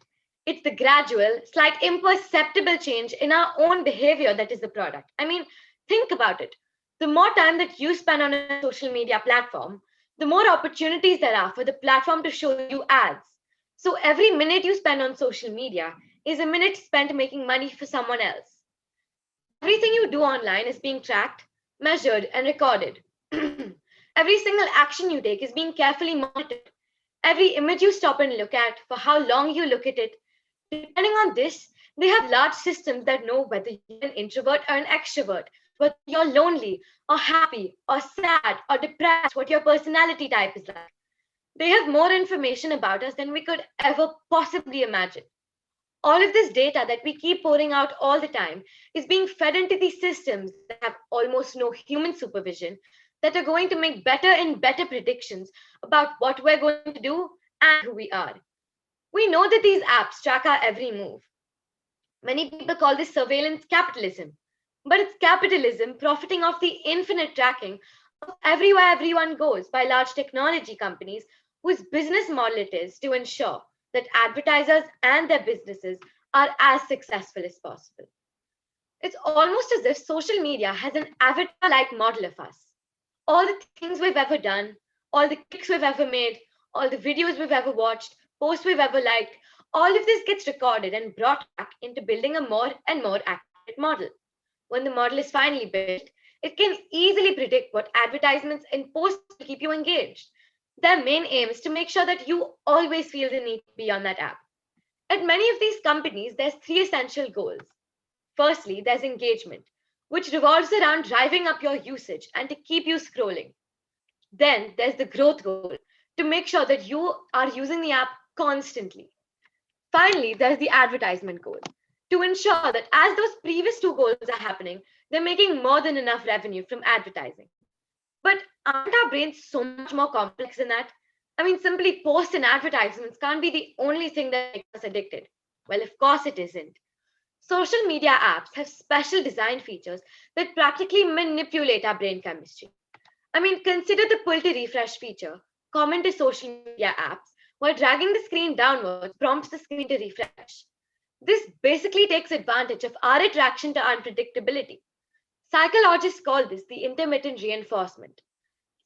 It's the gradual, slight imperceptible change in our own behavior that is the product. I mean, think about it. The more time that you spend on a social media platform, the more opportunities there are for the platform to show you ads. So every minute you spend on social media is a minute spent making money for someone else. Everything you do online is being tracked, measured, and recorded. Every single action you take is being carefully monitored. Every image you stop and look at, for how long you look at it, depending on this, they have large systems that know whether you're an introvert or an extrovert, whether you're lonely or happy or sad or depressed, what your personality type is like. They have more information about us than we could ever possibly imagine. All of this data that we keep pouring out all the time is being fed into these systems that have almost no human supervision, that are going to make better and better predictions about what we're going to do and who we are. We know that these apps track our every move. Many people call this surveillance capitalism, but it's capitalism profiting off the infinite tracking of everywhere everyone goes by large technology companies whose business model it is to ensure that advertisers and their businesses are as successful as possible. It's almost as if social media has an avatar-like model of us. All the things we've ever done, all the clicks we've ever made, all the videos we've ever watched, posts we've ever liked, all of this gets recorded and brought back into building a more and more accurate model. When the model is finally built, it can easily predict what advertisements and posts will keep you engaged. Their main aim is to make sure that you always feel the need to be on that app. At many of these companies, there's three essential goals. Firstly, there's engagement, which revolves around driving up your usage and to keep you scrolling. Then there's the growth goal, to make sure that you are using the app constantly. Finally, there's the advertisement goal, to ensure that as those previous two goals are happening, they're making more than enough revenue from advertising. But aren't our brains so much more complex than that? I mean, simply posts and advertisements can't be the only thing that makes us addicted. Well, of course it isn't. Social media apps have special design features that practically manipulate our brain chemistry. I mean, consider the pull to refresh feature, common to social media apps, while dragging the screen downwards prompts the screen to refresh. This basically takes advantage of our attraction to unpredictability. Psychologists call this the intermittent reinforcement.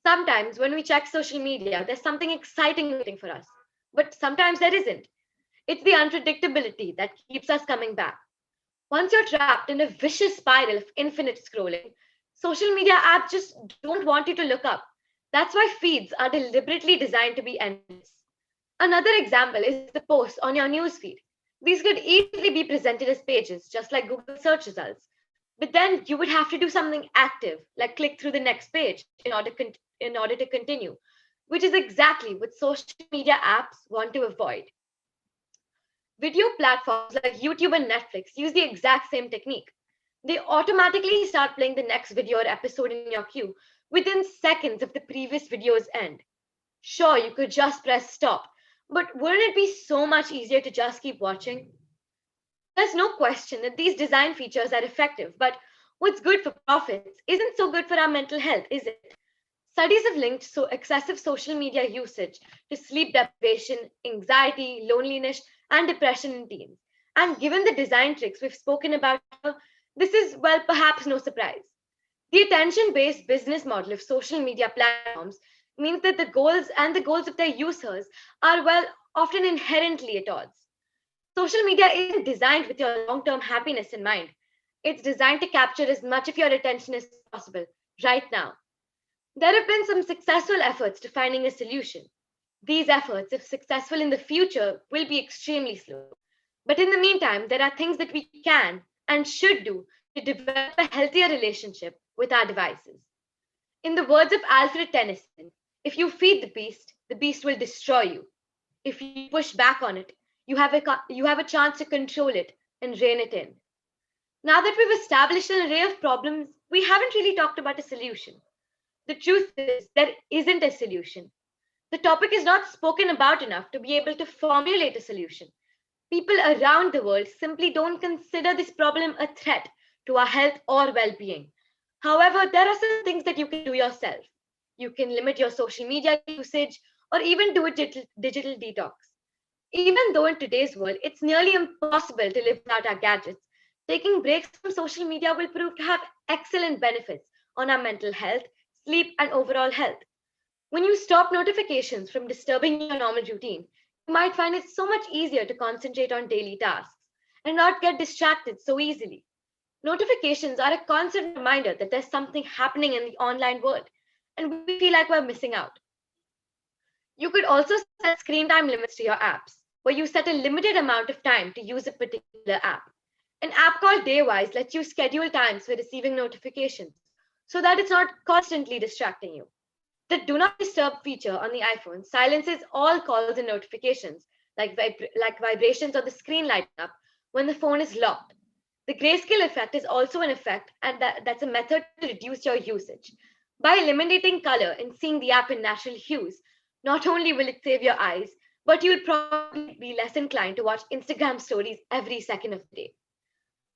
Sometimes when we check social media, there's something exciting waiting for us, but sometimes there isn't. It's the unpredictability that keeps us coming back. Once you're trapped in a vicious spiral of infinite scrolling, social media apps just don't want you to look up. That's why feeds are deliberately designed to be endless. Another example is the posts on your newsfeed. These could easily be presented as pages, just like Google search results. But then you would have to do something active, like click through the next page in order to continue, which is exactly what social media apps want to avoid. Video platforms like YouTube and Netflix use the exact same technique. They automatically start playing the next video or episode in your queue within seconds of the previous video's end. Sure, you could just press stop, but wouldn't it be so much easier to just keep watching? There's no question that these design features are effective, but what's good for profits isn't so good for our mental health, is it? Studies have linked excessive social media usage to sleep deprivation, anxiety, loneliness, and depression in teens. And given the design tricks we've spoken about, this is, well, perhaps no surprise. The attention-based business model of social media platforms means that the goals of their users are, well, often inherently at odds. Social media isn't designed with your long-term happiness in mind. It's designed to capture as much of your attention as possible right now. There have been some successful efforts to finding a solution. These efforts, if successful in the future, will be extremely slow. But in the meantime, there are things that we can and should do to develop a healthier relationship with our devices. In the words of Alfred Tennyson, if you feed the beast will destroy you. If you push back on it, you have a chance to control it and rein it in. Now that we've established an array of problems, we haven't really talked about a solution. The truth is, there isn't a solution. The topic is not spoken about enough to be able to formulate a solution. People around the world simply don't consider this problem a threat to our health or well-being. However, there are some things that you can do yourself. You can limit your social media usage or even do a digital detox. Even though in today's world, it's nearly impossible to live without our gadgets, taking breaks from social media will prove to have excellent benefits on our mental health, sleep, and overall health. When you stop notifications from disturbing your normal routine, you might find it so much easier to concentrate on daily tasks and not get distracted so easily. Notifications are a constant reminder that there's something happening in the online world, and we feel like we're missing out. You could also set screen time limits to your apps, where you set a limited amount of time to use a particular app. An app called Daywise lets you schedule times for receiving notifications so that it's not constantly distracting you. The Do Not Disturb feature on the iPhone silences all calls and notifications, like vibrations or the screen lighting up, when the phone is locked. The grayscale effect is also an effect, and that's a method to reduce your usage. By eliminating color and seeing the app in natural hues, not only will it save your eyes, but you'll probably be less inclined to watch Instagram stories every second of the day.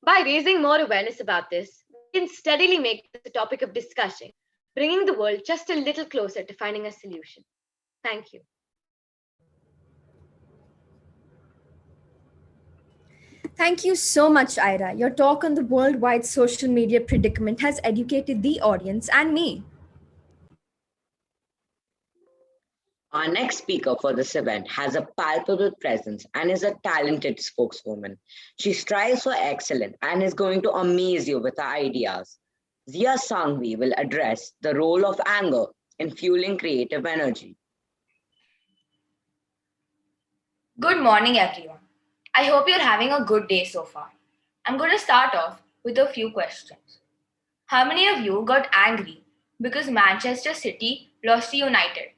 By raising more awareness about this, we can steadily make this a topic of discussion, bringing the world just a little closer to finding a solution. Thank you. Thank you so much, Ira. Your talk on the worldwide social media predicament has educated the audience and me. Our next speaker for this event has a palpable presence and is a talented spokeswoman. She strives for excellence and is going to amaze you with her ideas. Zia Sanghvi will address the role of anger in fueling creative energy. Good morning, everyone. I hope you're having a good day so far. I'm going to start off with a few questions. How many of you got angry because Manchester City lost to United?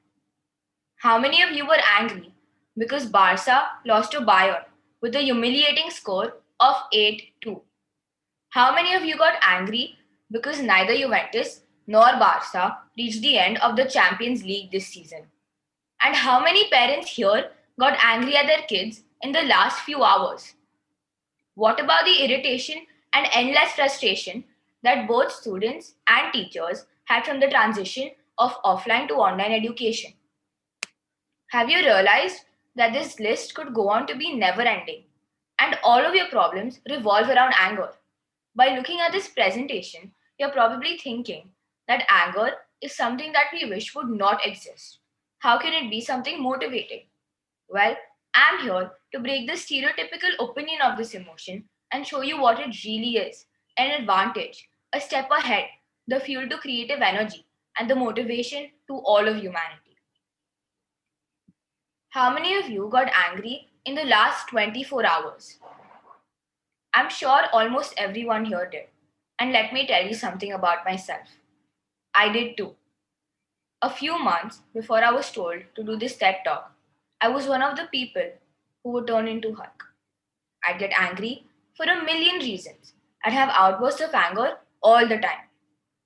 How many of you were angry because Barca lost to Bayern with a humiliating score of 8-2? How many of you got angry because neither Juventus nor Barca reached the end of the Champions League this season? And how many parents here got angry at their kids in the last few hours? What about the irritation and endless frustration that both students and teachers had from the transition of offline to online education? Have you realized that this list could go on to be never ending and all of your problems revolve around anger? By looking at this presentation, you're probably thinking that anger is something that we wish would not exist. How can it be something motivating? Well, I'm here to break the stereotypical opinion of this emotion and show you what it really is: an advantage, a step ahead, the fuel to creative energy, and the motivation to all of humanity. How many of you got angry in the last 24 hours? I'm sure almost everyone here did. And let me tell you something about myself. I did too. A few months before I was told to do this TED talk, I was one of the people who would turn into Hulk. I'd get angry for a million reasons. I'd have outbursts of anger all the time.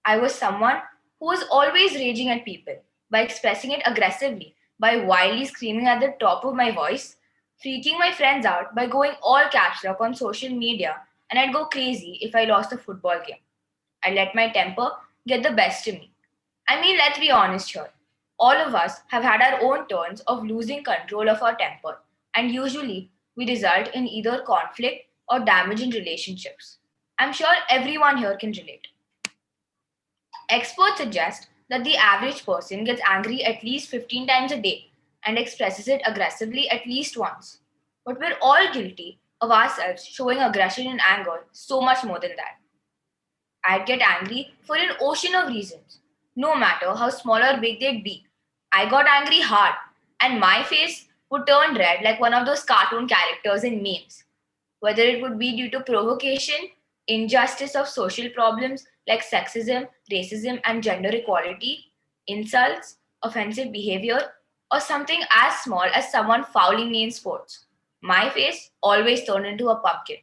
I was someone who was always raging at people by expressing it aggressively, by wildly screaming at the top of my voice, freaking my friends out by going all caps lock on social media, and I'd go crazy if I lost a football game. I'd let my temper get the best of me. I mean, let's be honest here. All of us have had our own turns of losing control of our temper, and usually we result in either conflict or damage in relationships. I'm sure everyone here can relate. Experts suggest that the average person gets angry at least 15 times a day and expresses it aggressively at least once. But we're all guilty of ourselves showing aggression and anger so much more than that. I'd get angry for an ocean of reasons, no matter how small or big they'd be. I got angry hard, and my face would turn red like one of those cartoon characters in memes. Whether it would be due to provocation, injustice of social problems like sexism, racism, and gender equality, insults, offensive behavior, or something as small as someone fouling me in sports, my face always turned into a pumpkin.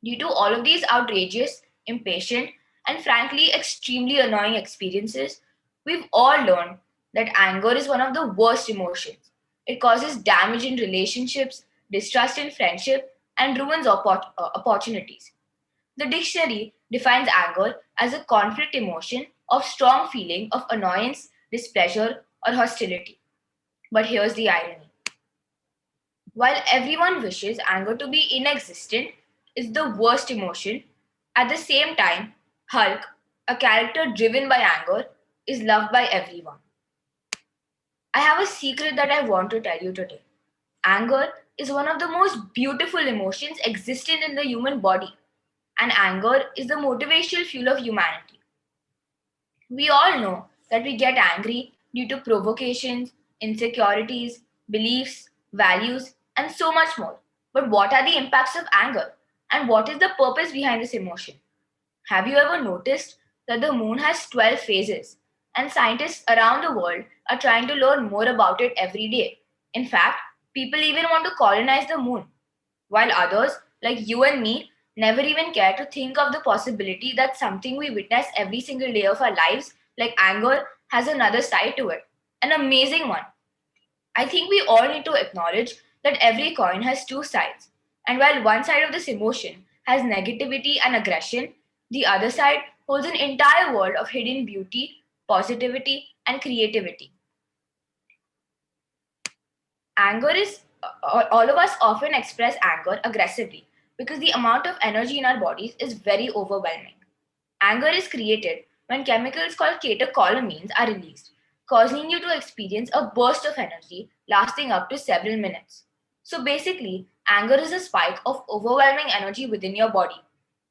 Due to all of these outrageous, impatient, and frankly extremely annoying experiences, we've all learned that anger is one of the worst emotions. It causes damage in relationships, distrust in friendship, and ruins opportunities. The dictionary defines anger as a conflict emotion of strong feeling of annoyance, displeasure, or hostility. But here's the irony. While everyone wishes anger to be inexistent, is the worst emotion, at the same time, Hulk, a character driven by anger, is loved by everyone. I have a secret that I want to tell you today. Anger is one of the most beautiful emotions existing in the human body, and anger is the motivational fuel of humanity. We all know that we get angry due to provocations, insecurities, beliefs, values, and so much more. But what are the impacts of anger? And what is the purpose behind this emotion? Have you ever noticed that the moon has 12 phases, and scientists around the world are trying to learn more about it every day? In fact, people even want to colonize the moon, while others, like you and me, never even care to think of the possibility that something we witness every single day of our lives, like anger, has another side to it. An amazing one. I think we all need to acknowledge that every coin has two sides. And while one side of this emotion has negativity and aggression, the other side holds an entire world of hidden beauty, positivity, and creativity. Anger is, all of us often express anger aggressively because the amount of energy in our bodies is very overwhelming. Anger is created when chemicals called catecholamines are released, causing you to experience a burst of energy lasting up to several minutes. So basically, anger is a spike of overwhelming energy within your body.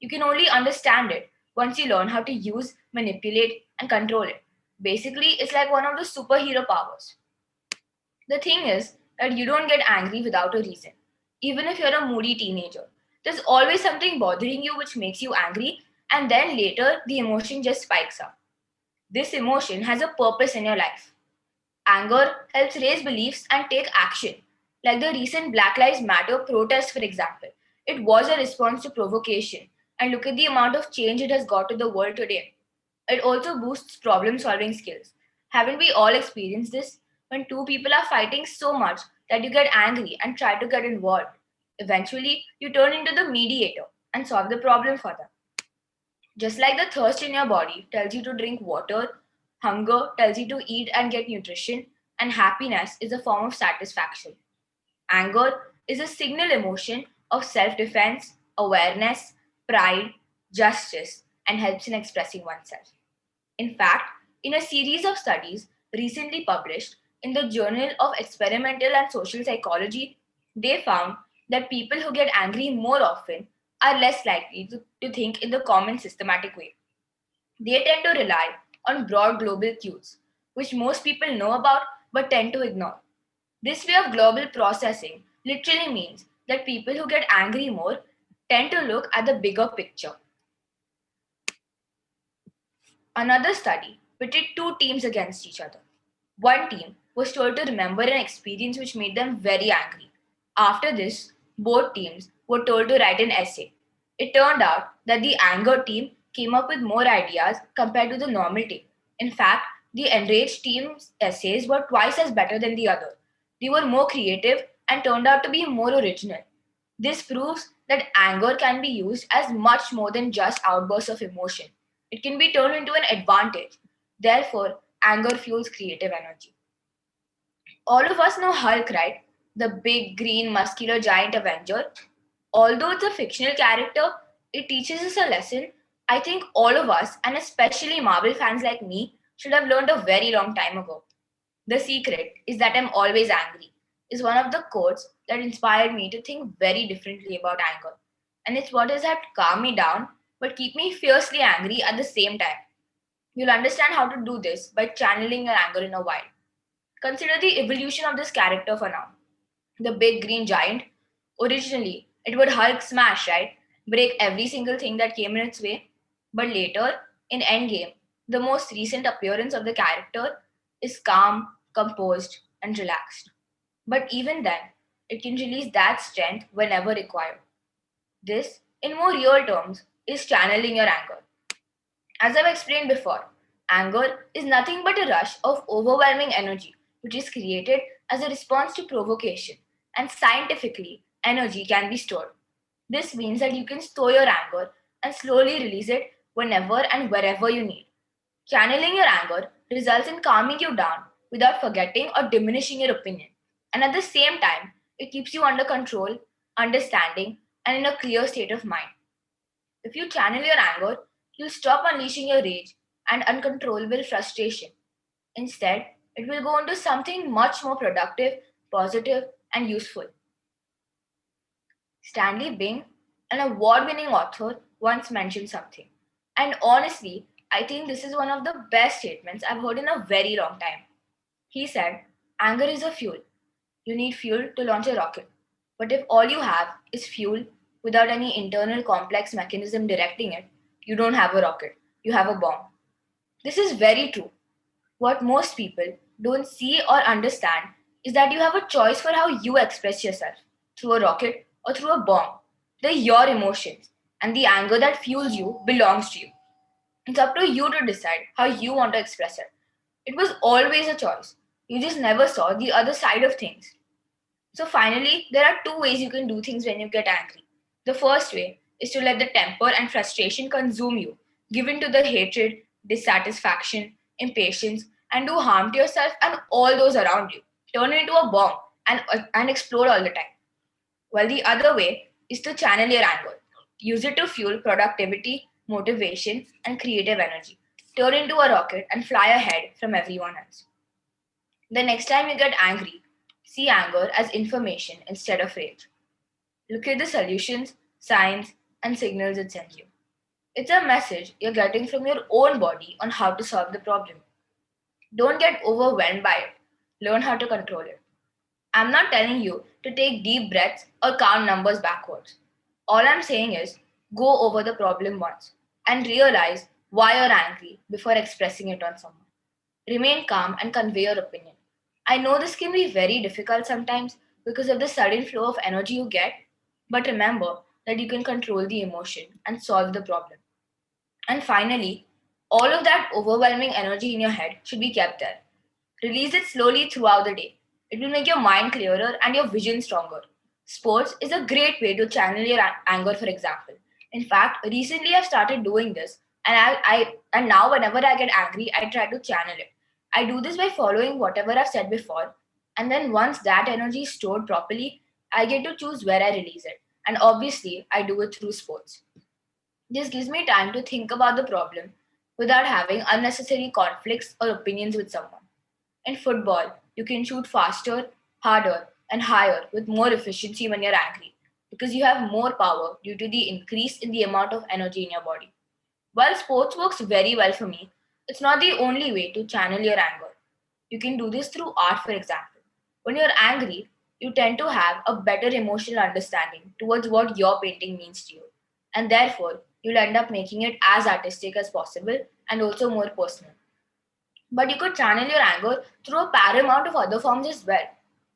You can only understand it once you learn how to use, manipulate, and control it. Basically, it's like one of the superhero powers. The thing is that you don't get angry without a reason. Even if you're a moody teenager, there's always something bothering you which makes you angry, and then later the emotion just spikes up. This emotion has a purpose in your life. Anger helps raise beliefs and take action, like the recent Black Lives Matter protest, for example. It was a response to provocation, and look at the amount of change it has got to the world today. It also boosts problem solving skills. Haven't we all experienced this? When two people are fighting so much that you get angry and try to get involved. Eventually, you turn into the mediator and solve the problem for them. Just like the thirst in your body tells you to drink water, hunger tells you to eat and get nutrition, and happiness is a form of satisfaction. Anger is a signal emotion of self defense, awareness, pride, justice, and helps in expressing oneself. In fact, in a series of studies recently published in the Journal of Experimental and Social Psychology, they found that people who get angry more often are less likely to think in the common systematic way. They tend to rely on broad global cues, which most people know about but tend to ignore. This way of global processing literally means that people who get angry more tend to look at the bigger picture. Another study pitted two teams against each other. One team was told to remember an experience which made them very angry. After this, both teams were told to write an essay. It turned out that the anger team came up with more ideas compared to the normal team. In fact, the enraged team's essays were twice as better than the other. They were more creative and turned out to be more original. This proves that anger can be used as much more than just outbursts of emotion. It can be turned into an advantage. Therefore, anger fuels creative energy. All of us know Hulk, right? The big, green, muscular giant Avenger. Although it's a fictional character, it teaches us a lesson I think all of us, and especially Marvel fans like me, should have learned a very long time ago. The secret is that I'm always angry, is one of the quotes that inspired me to think very differently about anger. And it's what has helped calm me down but keep me fiercely angry at the same time. You'll understand how to do this by channeling your anger in a while. Consider the evolution of this character for now. The big green giant, originally it would Hulk smash, right? Break every single thing that came in its way. But later, in Endgame, the most recent appearance of the character is calm, composed, and relaxed. But even then, it can release that strength whenever required. This, in more real terms, is channeling your anger. As I've explained before, anger is nothing but a rush of overwhelming energy which is created as a response to provocation, and scientifically, energy can be stored. This means that you can store your anger and slowly release it whenever and wherever you need. Channeling your anger results in calming you down without forgetting or diminishing your opinion. And at the same time, it keeps you under control, understanding, and in a clear state of mind. If you channel your anger, you'll stop unleashing your rage and uncontrollable frustration. Instead, it will go into something much more productive, positive, and useful. Stanley Bing, an award winning author, once mentioned something. And honestly, I think this is one of the best statements I've heard in a very long time. He said, anger is a fuel. You need fuel to launch a rocket. But if all you have is fuel without any internal complex mechanism directing it, you don't have a rocket. You have a bomb. This is very true. What most people don't see or understand is that you have a choice for how you express yourself, through a rocket or through a bomb. They're your emotions, and the anger that fuels you belongs to you. It's up to you to decide how you want to express it. It was always a choice. You just never saw the other side of things. So, finally, there are two ways you can do things when you get angry. The first way is to let the temper and frustration consume you, give in to the hatred, dissatisfaction, impatience, and do harm to yourself and all those around you. Turn it into a bomb and explode all the time. While the other way is to channel your anger. Use it to fuel productivity, motivation, and creative energy. Turn into a rocket and fly ahead from everyone else. The next time you get angry, see anger as information instead of rage. Look at the solutions, signs, and signals it sends you. It's a message you're getting from your own body on how to solve the problem. Don't get overwhelmed by it. Learn how to control it. I'm not telling you to take deep breaths or count numbers backwards. All I'm saying is go over the problem once and realize why you're angry before expressing it on someone. Remain calm and convey your opinion. I know this can be very difficult sometimes because of the sudden flow of energy you get, but remember that you can control the emotion and solve the problem. And finally, all of that overwhelming energy in your head should be kept there. Release it slowly throughout the day. It will make your mind clearer and your vision stronger. Sports is a great way to channel your anger, for example. In fact, recently I've started doing this, and and now whenever I get angry, I try to channel it. I do this by following whatever I've said before, and then once that energy is stored properly, I get to choose where I release it. And obviously, I do it through sports. This gives me time to think about the problem without having unnecessary conflicts or opinions with someone. In football, you can shoot faster, harder, and higher with more efficiency when you're angry because you have more power due to the increase in the amount of energy in your body. While sports works very well for me, it's not the only way to channel your anger. You can do this through art, for example. When you're angry, you tend to have a better emotional understanding towards what your painting means to you, and therefore, you'll end up making it as artistic as possible and also more personal. But you could channel your anger through a paramount of other forms as well,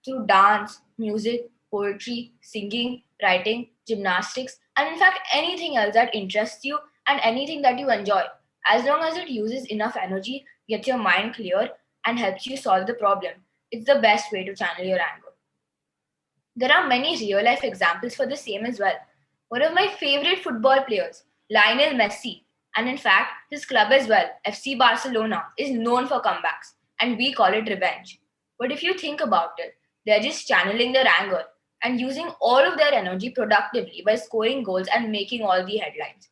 through dance, music, poetry, singing, writing, gymnastics, and in fact anything else that interests you and anything that you enjoy. As long as it uses enough energy, gets your mind clear, and helps you solve the problem, it's the best way to channel your anger. There are many real life examples for the same as well. One of my favorite football players, Lionel Messi, and in fact, his club as well, FC Barcelona, is known for comebacks, and we call it revenge. But if you think about it, they're just channeling their anger and using all of their energy productively by scoring goals and making all the headlines.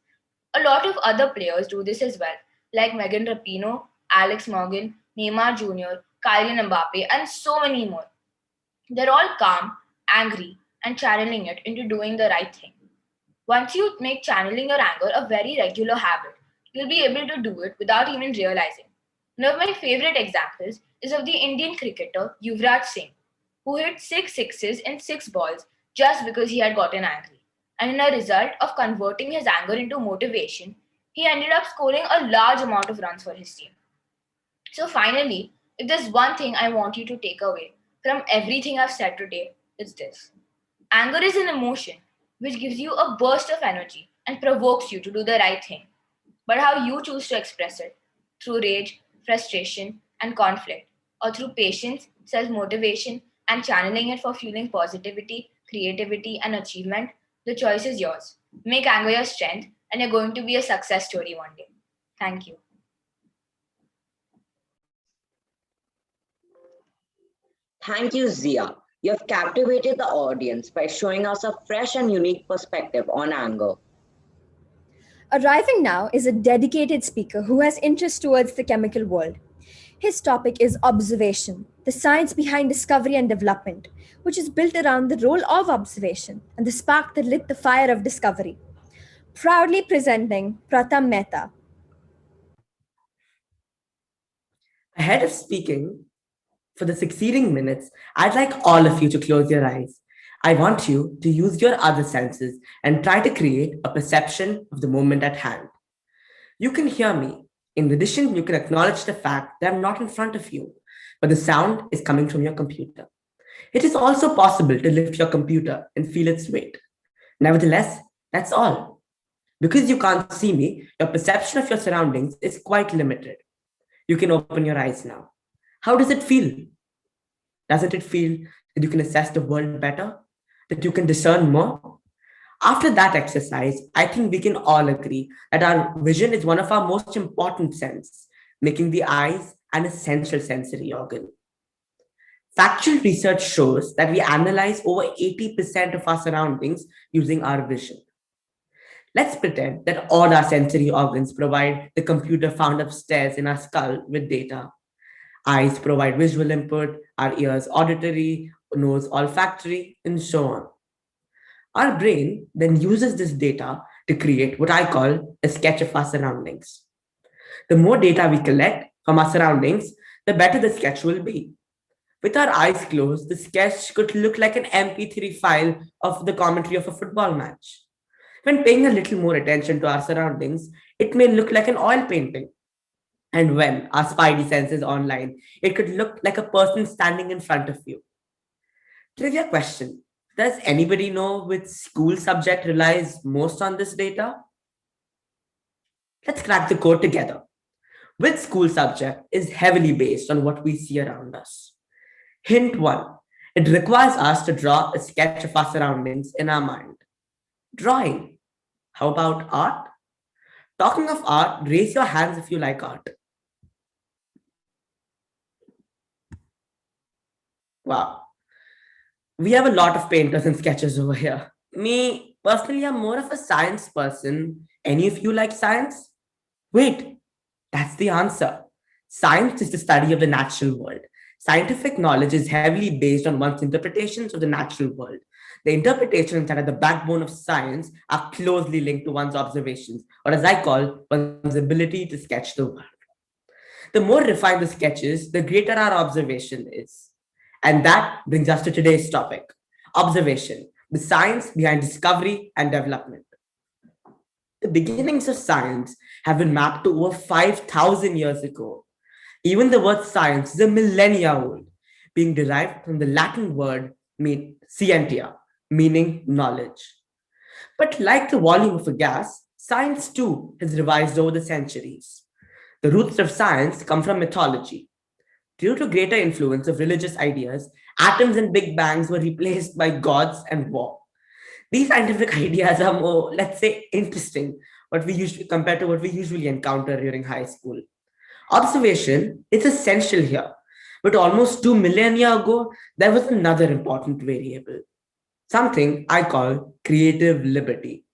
A lot of other players do this as well, like Megan Rapinoe, Alex Morgan, Neymar Jr., Kylian Mbappe, and so many more. They're all calm, angry, and channeling it into doing the right thing. Once you make channeling your anger a very regular habit, you'll be able to do it without even realizing. One of my favorite examples is of the Indian cricketer Yuvraj Singh, who hit six sixes in six balls just because he had gotten angry. And in a result of converting his anger into motivation, he ended up scoring a large amount of runs for his team. So, finally, if there's one thing I want you to take away from everything I've said today, it's this: anger is an emotion which gives you a burst of energy and provokes you to do the right thing. But how you choose to express it, through rage, frustration, and conflict, or through patience, self motivation, and channeling it for fueling positivity, creativity, and achievement, the choice is yours. Make anger your strength, and you're going to be a success story one day. Thank you. Thank you, Zia. You have captivated the audience by showing us a fresh and unique perspective on anger. Arriving now is a dedicated speaker who has interest towards the chemical world. His topic is observation, the science behind discovery and development, which is built around the role of observation and the spark that lit the fire of discovery. Proudly presenting Pratham Mehta. Ahead of speaking, for the succeeding minutes, I'd like all of you to close your eyes. I want you to use your other senses and try to create a perception of the moment at hand. You can hear me. In addition, you can acknowledge the fact that I'm not in front of you, but the sound is coming from your computer. It is also possible to lift your computer and feel its weight. Nevertheless, that's all. Because you can't see me, your perception of your surroundings is quite limited. You can open your eyes now. How does it feel? Doesn't it feel that you can assess the world better? That you can discern more? After that exercise, I think we can all agree that our vision is one of our most important senses, making the eyes an essential sensory organ. Factual research shows that we analyze over 80% of our surroundings using our vision. Let's pretend that all our sensory organs provide the computer found upstairs in our skull with data. Eyes provide visual input, our ears auditory, nose olfactory, and so on. Our brain then uses this data to create what I call a sketch of our surroundings. The more data we collect from our surroundings, the better the sketch will be. With our eyes closed, the sketch could look like an MP3 file of the commentary of a football match. When paying a little more attention to our surroundings, it may look like an oil painting. And when our spidey sense is online, it could look like a person standing in front of you. Trivia question. Does anybody know which school subject relies most on this data? Let's crack the code together. Which school subject is heavily based on what we see around us? Hint 1. It requires us to draw a sketch of our surroundings in our mind. Drawing. How about art? Talking of art, raise your hands if you like art. Wow. We have a lot of painters and sketchers over here. Me, personally, I'm more of a science person. Any of you like science? Wait, that's the answer. Science is the study of the natural world. Scientific knowledge is heavily based on one's interpretations of the natural world. The interpretations that are the backbone of science are closely linked to one's observations, or as I call, one's ability to sketch the world. The more refined the sketch is, the greater our observation is. And that brings us to today's topic, observation, the science behind discovery and development. The beginnings of science have been mapped to over 5,000 years ago. Even the word science is a millennia old, being derived from the Latin word scientia, meaning knowledge. But like the volume of a gas, science too has revised over the centuries. The roots of science come from mythology. Due to greater influence of religious ideas, atoms and big bangs were replaced by gods and war. These scientific ideas are more, let's say, interesting compared to what we usually encounter during high school. Observation is essential here, but almost 2 millennia ago, there was another important variable, something I call creative liberty.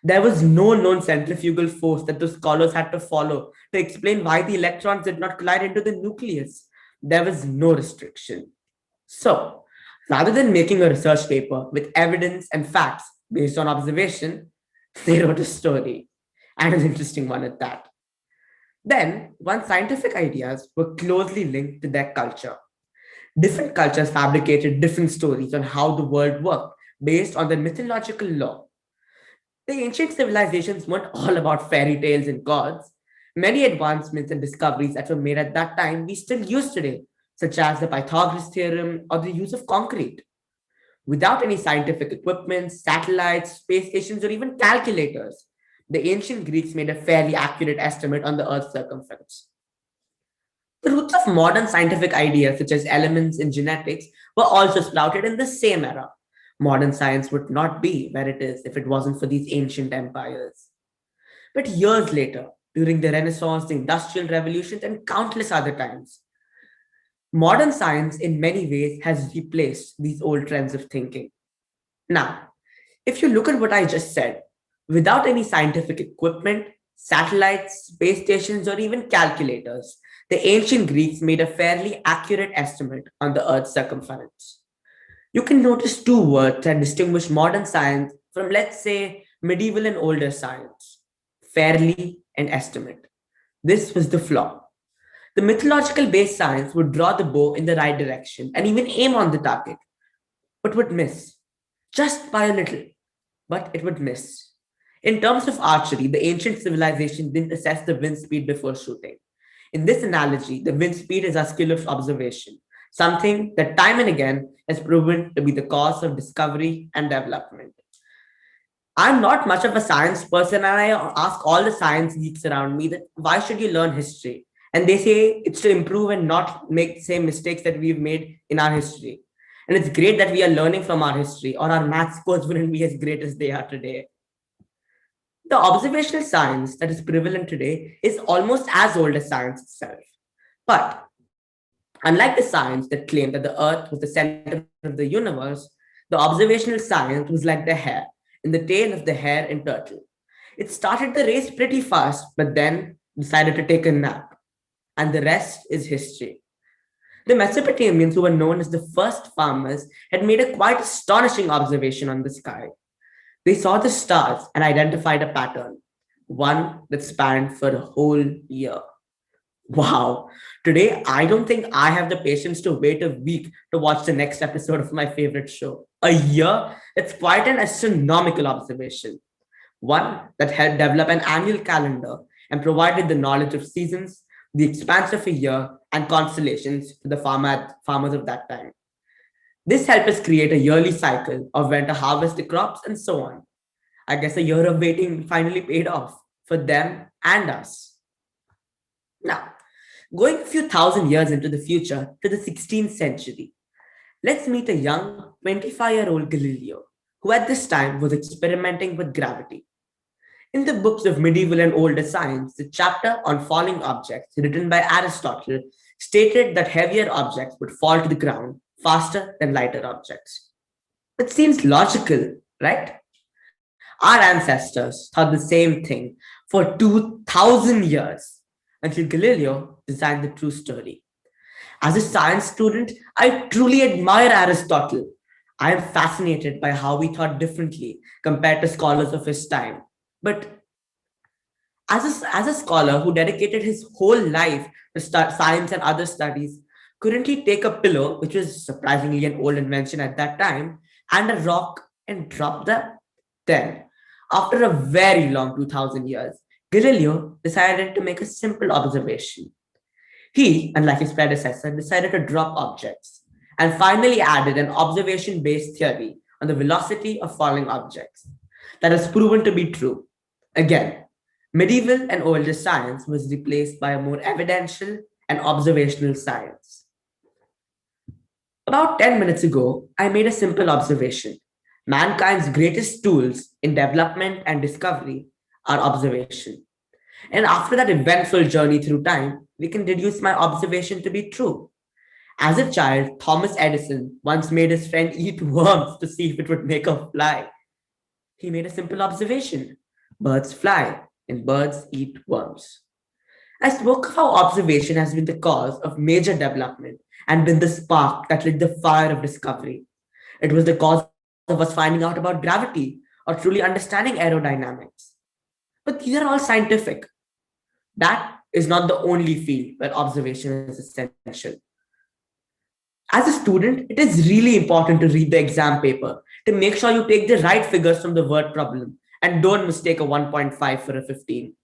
There was no known centrifugal force that the scholars had to follow to explain why the electrons did not collide into the nucleus. There was no restriction. So, rather than making a research paper with evidence and facts based on observation, they wrote a story, and an interesting one at that. Then, once scientific ideas were closely linked to their culture, different cultures fabricated different stories on how the world worked based on the mythological law. The ancient civilizations weren't all about fairy tales and gods. Many advancements and discoveries that were made at that time we still use today, such as the Pythagoras theorem or the use of concrete. Without any scientific equipment, satellites, space stations, or even calculators, the ancient Greeks made a fairly accurate estimate on the Earth's circumference. The roots of modern scientific ideas, such as elements and genetics, were also sprouted in the same era. Modern science would not be where it is if it wasn't for these ancient empires. But years later, during the Renaissance, the Industrial Revolution, and countless other times, modern science in many ways has replaced these old trends of thinking. Now, if you look at what I just said, without any scientific equipment, satellites, space stations, or even calculators, the ancient Greeks made a fairly accurate estimate on the Earth's circumference. You can notice two words that distinguish modern science from, let's say, medieval and older science: fairly and estimate. This was the flaw. The mythological based science would draw the bow in the right direction and even aim on the target, but would miss. Just by a little, but it would miss. In terms of archery, the ancient civilization didn't assess the wind speed before shooting. In this analogy, the wind speed is our skill of observation, something that time and again has proven to be the cause of discovery and development. I'm not much of a science person, and I ask all the science geeks around me that why should you learn history? And they say it's to improve and not make the same mistakes that we've made in our history. And it's great that we are learning from our history, or our math scores wouldn't be as great as they are today. The observational science that is prevalent today is almost as old as science itself. But unlike the science that claimed that the Earth was the center of the universe, the observational science was like the hair in the tail of the hare and turtle. It started the race pretty fast, but then decided to take a nap. And the rest is history. The Mesopotamians, who were known as the first farmers, had made a quite astonishing observation on the sky. They saw the stars and identified a pattern, one that spanned for a whole year. Wow. Today, I don't think I have the patience to wait a week to watch the next episode of my favorite show. A year? It's quite an astronomical observation. One that helped develop an annual calendar and provided the knowledge of seasons, the expanse of a year, and constellations to the farmers of that time. This helped us create a yearly cycle of when to harvest the crops and so on. I guess a year of waiting finally paid off for them and us. Now, going a few thousand years into the future to the 16th century, let's meet a young 25-year-old Galileo who at this time was experimenting with gravity. In the books of medieval and older science, the chapter on falling objects written by Aristotle stated that heavier objects would fall to the ground faster than lighter objects. It seems logical, right? Our ancestors thought the same thing for 2000 years until Galileo designed the true story. As a science student, I truly admire Aristotle. I am fascinated by how he thought differently compared to scholars of his time. But as a scholar who dedicated his whole life to science and other studies, couldn't he take a pillow, which was surprisingly an old invention at that time, and a rock and drop them? Then, after a very long 2000 years, Galileo decided to make a simple observation. He, unlike his predecessor, decided to drop objects and finally added an observation based theory on the velocity of falling objects. That has proven to be true. Again, medieval and older science was replaced by a more evidential and observational science. About 10 minutes ago, I made a simple observation. Mankind's greatest tools in development and discovery are observation. And after that eventful journey through time, we can deduce my observation to be true. As a child, Thomas Edison once made his friend eat worms to see if it would make a fly. He made a simple observation. Birds fly and birds eat worms. I spoke of how observation has been the cause of major development and been the spark that lit the fire of discovery. It was the cause of us finding out about gravity or truly understanding aerodynamics. But these are all scientific. That is not the only field where observation is essential. As a student, it is really important to read the exam paper to make sure you take the right figures from the word problem and don't mistake a 1.5 for a 15.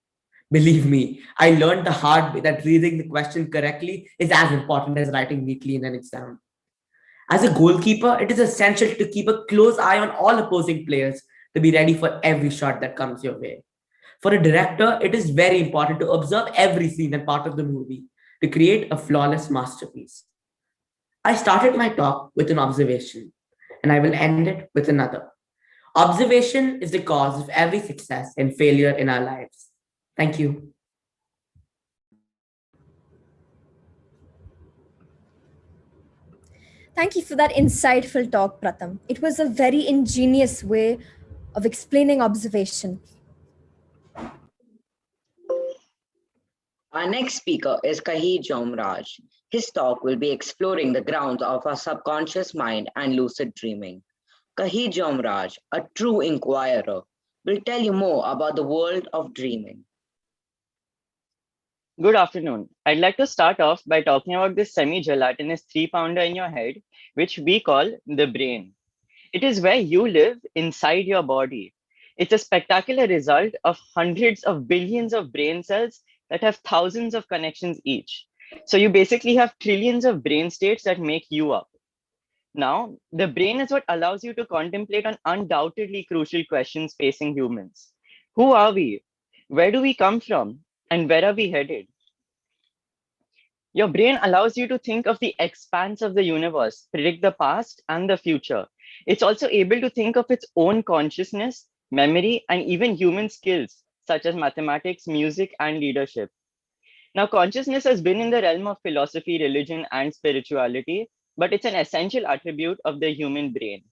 Believe me, I learned the hard way that reading the question correctly is as important as writing neatly in an exam. As a goalkeeper, it is essential to keep a close eye on all opposing players to be ready for every shot that comes your way. For a director, it is very important to observe every scene and part of the movie to create a flawless masterpiece. I started my talk with an observation, and I will end it with another. Observation is the cause of every success and failure in our lives. Thank you. Thank you for that insightful talk, Pratham. It was a very ingenious way of explaining observation. Our next speaker is Kaheed Jamraj. His talk will be exploring the grounds of our subconscious mind and lucid dreaming. Kaheed Jamraj, a true inquirer, will tell you more about the world of dreaming. Good afternoon. I'd like to start off by talking about this semi-gelatinous 3-pounder in your head, which we call the brain. It is where you live inside your body. It's a spectacular result of hundreds of billions of brain cells that have thousands of connections each. So you basically have trillions of brain states that make you up. Now, the brain is what allows you to contemplate on undoubtedly crucial questions facing humans. Who are we? Where do we come from? And where are we headed? Your brain allows you to think of the expanse of the universe, predict the past and the future. It's also able to think of its own consciousness, memory, and even human skills, such as mathematics, music, and leadership. Now, consciousness has been in the realm of philosophy, religion, and spirituality, but it's an essential attribute of the human brain.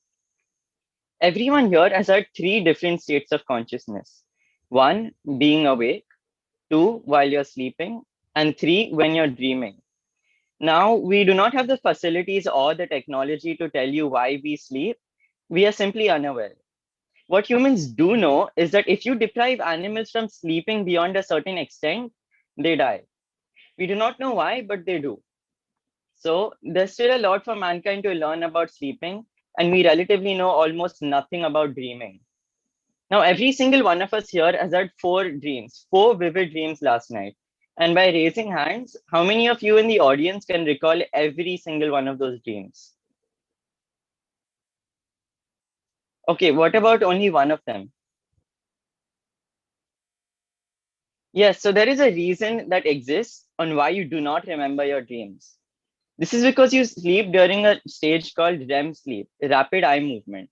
Everyone here has had 3 different states of consciousness. 1, being awake. 2, while you're sleeping. And 3, when you're dreaming. Now, we do not have the facilities or the technology to tell you why we sleep. We are simply unaware. What humans do know is that if you deprive animals from sleeping beyond a certain extent, they die. We do not know why, but they do. So there's still a lot for mankind to learn about sleeping, and we relatively know almost nothing about dreaming. Now, every single one of us here has had four vivid dreams last night. And by raising hands, how many of you in the audience can recall every single one of those dreams? Okay, what about only one of them? Yes, so there is a reason that exists on why you do not remember your dreams. This is because you sleep during a stage called REM sleep, rapid eye movement.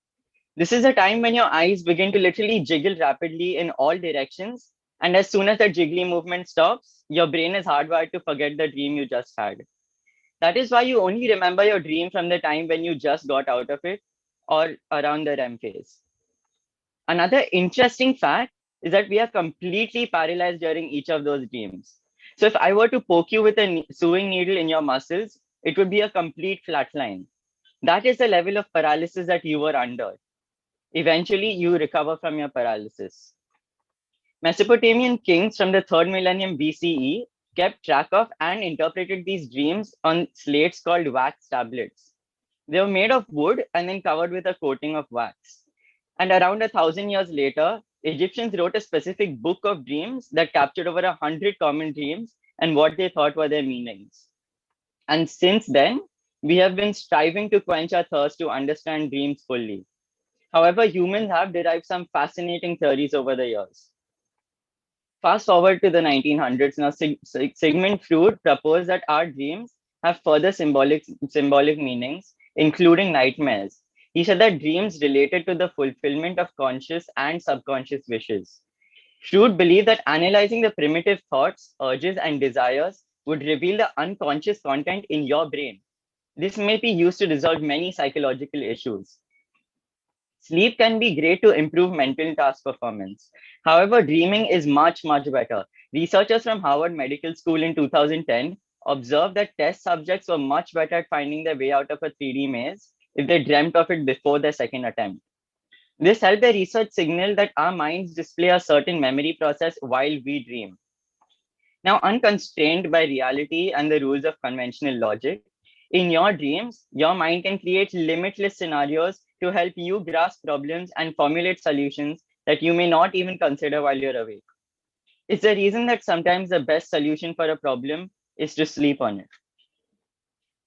This is a time when your eyes begin to literally jiggle rapidly in all directions. And as soon as that jiggly movement stops, your brain is hardwired to forget the dream you just had. That is why you only remember your dream from the time when you just got out of it or around the REM phase. Another interesting fact is that we are completely paralyzed during each of those dreams. So if I were to poke you with a sewing needle in your muscles, it would be a complete flat line. That is the level of paralysis that you were under. Eventually, you recover from your paralysis. Mesopotamian kings from the 3rd millennium BCE kept track of and interpreted these dreams on slates called wax tablets. They were made of wood and then covered with a coating of wax. And around 1,000 years later, Egyptians wrote a specific book of dreams that captured over 100 common dreams and what they thought were their meanings. And since then, we have been striving to quench our thirst to understand dreams fully. However, humans have derived some fascinating theories over the years. Fast forward to the 1900s, now Sigmund Freud proposed that our dreams have further symbolic meanings, including nightmares. He said that dreams related to the fulfillment of conscious and subconscious wishes. Freud believed that analyzing the primitive thoughts, urges, and desires would reveal the unconscious content in your brain. This may be used to resolve many psychological issues. Sleep can be great to improve mental task performance. However, dreaming is much, much better. Researchers from Harvard Medical School in 2010 observed that test subjects were much better at finding their way out of a 3D maze if they dreamt of it before their second attempt. This helped the research signal that our minds display a certain memory process while we dream. Now, unconstrained by reality and the rules of conventional logic, in your dreams, your mind can create limitless scenarios to help you grasp problems and formulate solutions that you may not even consider while you're awake. It's the reason that sometimes the best solution for a problem is to sleep on it.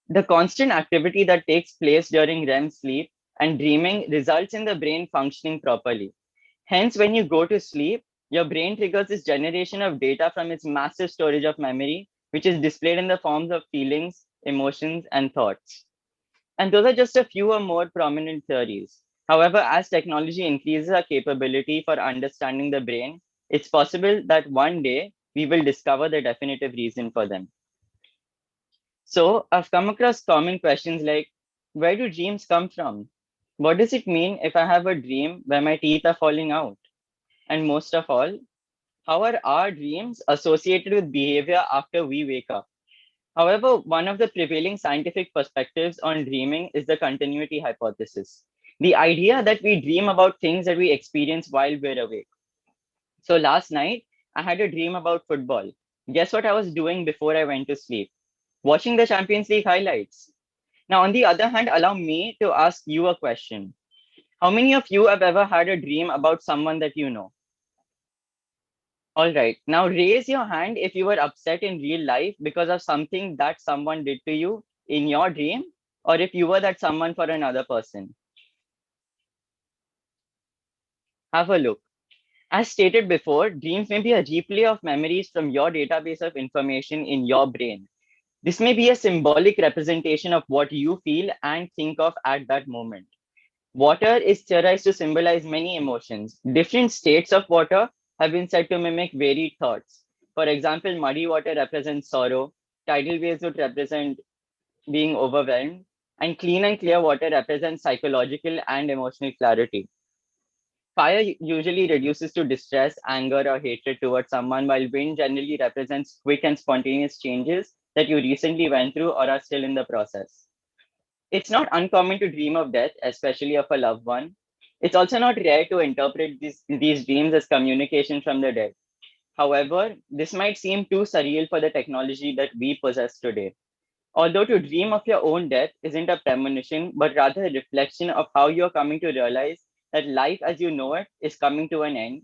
The constant activity that takes place during REM sleep and dreaming results in the brain functioning properly. Hence, when you go to sleep, your brain triggers this generation of data from its massive storage of memory, which is displayed in the forms of feelings, emotions, and thoughts. And those are just a few or more prominent theories. However, as technology increases our capability for understanding the brain, it's possible that one day we will discover the definitive reason for them. So I've come across common questions like, where do dreams come from? What does it mean if I have a dream where my teeth are falling out? And most of all, how are our dreams associated with behavior after we wake up? However, one of the prevailing scientific perspectives on dreaming is the continuity hypothesis, the idea that we dream about things that we experience while we're awake. So last night, I had a dream about football. Guess what I was doing before I went to sleep? Watching the Champions League highlights. Now, on the other hand, allow me to ask you a question. How many of you have ever had a dream about someone that you know? All right. Now raise your hand if you were upset in real life because of something that someone did to you in your dream, or if you were that someone for another person. Have a look. As stated before, dreams may be a replay of memories from your database of information in your brain. This may be a symbolic representation of what you feel and think of at that moment. Water is theorized to symbolize many emotions. Different states of water have been said to mimic varied thoughts. For example, muddy water represents sorrow, tidal waves would represent being overwhelmed, and clean and clear water represents psychological and emotional clarity. Fire usually reduces to distress, anger, or hatred towards someone, while wind generally represents quick and spontaneous changes that you recently went through or are still in the process. It's not uncommon to dream of death, especially of a loved one. It's also not rare to interpret these dreams as communication from the dead. However, this might seem too surreal for the technology that we possess today. Although to dream of your own death isn't a premonition, but rather a reflection of how you're coming to realize that life as you know it is coming to an end.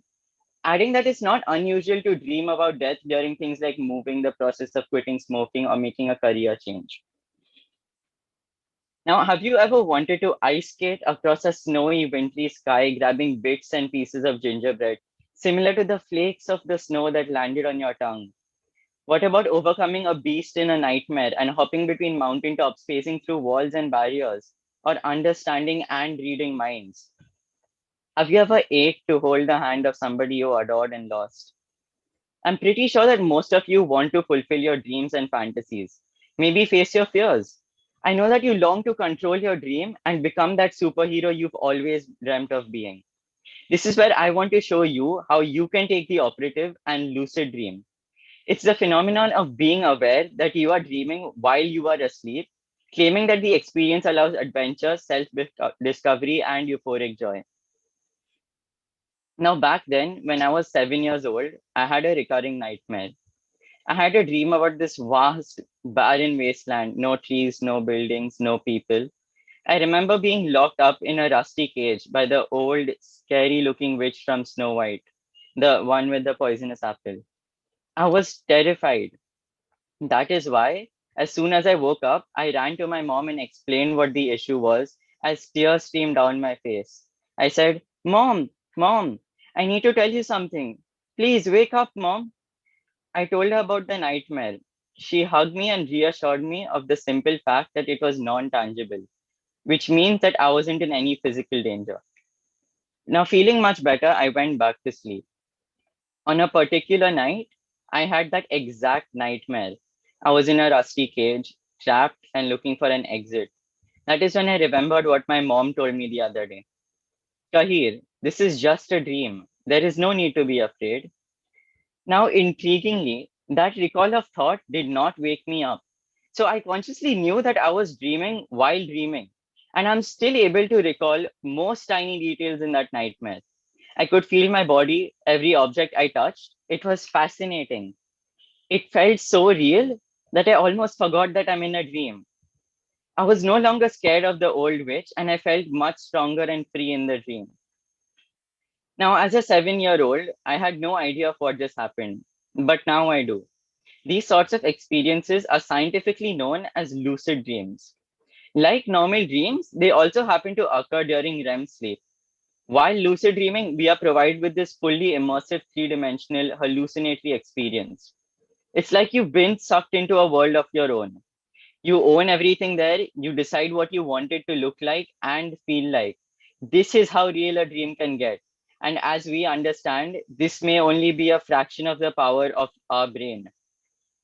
Adding that it's not unusual to dream about death during things like moving, the process of quitting smoking, or making a career change. Now, have you ever wanted to ice skate across a snowy, wintry sky, grabbing bits and pieces of gingerbread, similar to the flakes of the snow that landed on your tongue? What about overcoming a beast in a nightmare and hopping between mountaintops, pacing through walls and barriers, or understanding and reading minds? Have you ever ached to hold the hand of somebody you adored and lost? I'm pretty sure that most of you want to fulfill your dreams and fantasies, maybe face your fears. I know that you long to control your dream and become that superhero you've always dreamt of being. This is where I want to show you how you can take the operative and lucid dream. It's the phenomenon of being aware that you are dreaming while you are asleep, claiming that the experience allows adventure, self discovery, and euphoric joy. Now, back then, when I was 7 years old, I had a recurring nightmare. I had a dream about this vast, barren wasteland, no trees, no buildings, no people. I remember being locked up in a rusty cage by the old, scary looking witch from Snow White, the one with the poisonous apple. I was terrified. That is why, as soon as I woke up, I ran to my mom and explained what the issue was as tears streamed down my face. I said, Mom, I need to tell you something. Please wake up, Mom. I told her about the nightmare. She hugged me and reassured me of the simple fact that it was non tangible, which means that I wasn't in any physical danger. Now, feeling much better, I went back to sleep. On a particular night, I had that exact nightmare. I was in a rusty cage, trapped and looking for an exit. That is when I remembered what my mom told me the other day. Kaheed, this is just a dream. There is no need to be afraid. Now, intriguingly, that recall of thought did not wake me up. So I consciously knew that I was dreaming while dreaming. And I'm still able to recall most tiny details in that nightmare. I could feel my body, every object I touched. It was fascinating. It felt so real that I almost forgot that I'm in a dream. I was no longer scared of the old witch, and I felt much stronger and free in the dream. Now, as a 7-year-old, I had no idea of what just happened, but now I do. These sorts of experiences are scientifically known as lucid dreams. Like normal dreams, they also happen to occur during REM sleep. While lucid dreaming, we are provided with this fully immersive three-dimensional hallucinatory experience. It's like you've been sucked into a world of your own. You own everything there, you decide what you want it to look like and feel like. This is how real a dream can get. And as we understand, this may only be a fraction of the power of our brain.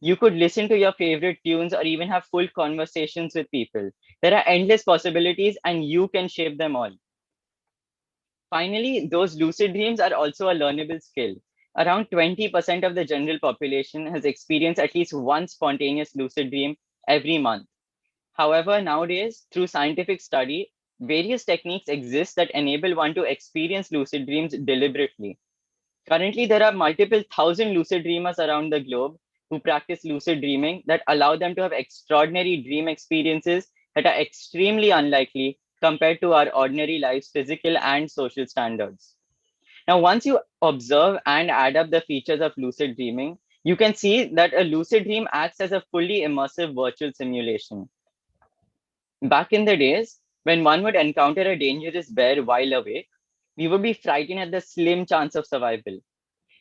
You could listen to your favorite tunes or even have full conversations with people. There are endless possibilities and you can shape them all. Finally, those lucid dreams are also a learnable skill. Around 20% of the general population has experienced at least one spontaneous lucid dream every month. However, nowadays, through scientific study, various techniques exist that enable one to experience lucid dreams deliberately. Currently, there are multiple thousand lucid dreamers around the globe who practice lucid dreaming that allow them to have extraordinary dream experiences that are extremely unlikely compared to our ordinary life's physical and social standards. Now, once you observe and add up the features of lucid dreaming, you can see that a lucid dream acts as a fully immersive virtual simulation. Back in the days, when one would encounter a dangerous bear while awake, we would be frightened at the slim chance of survival.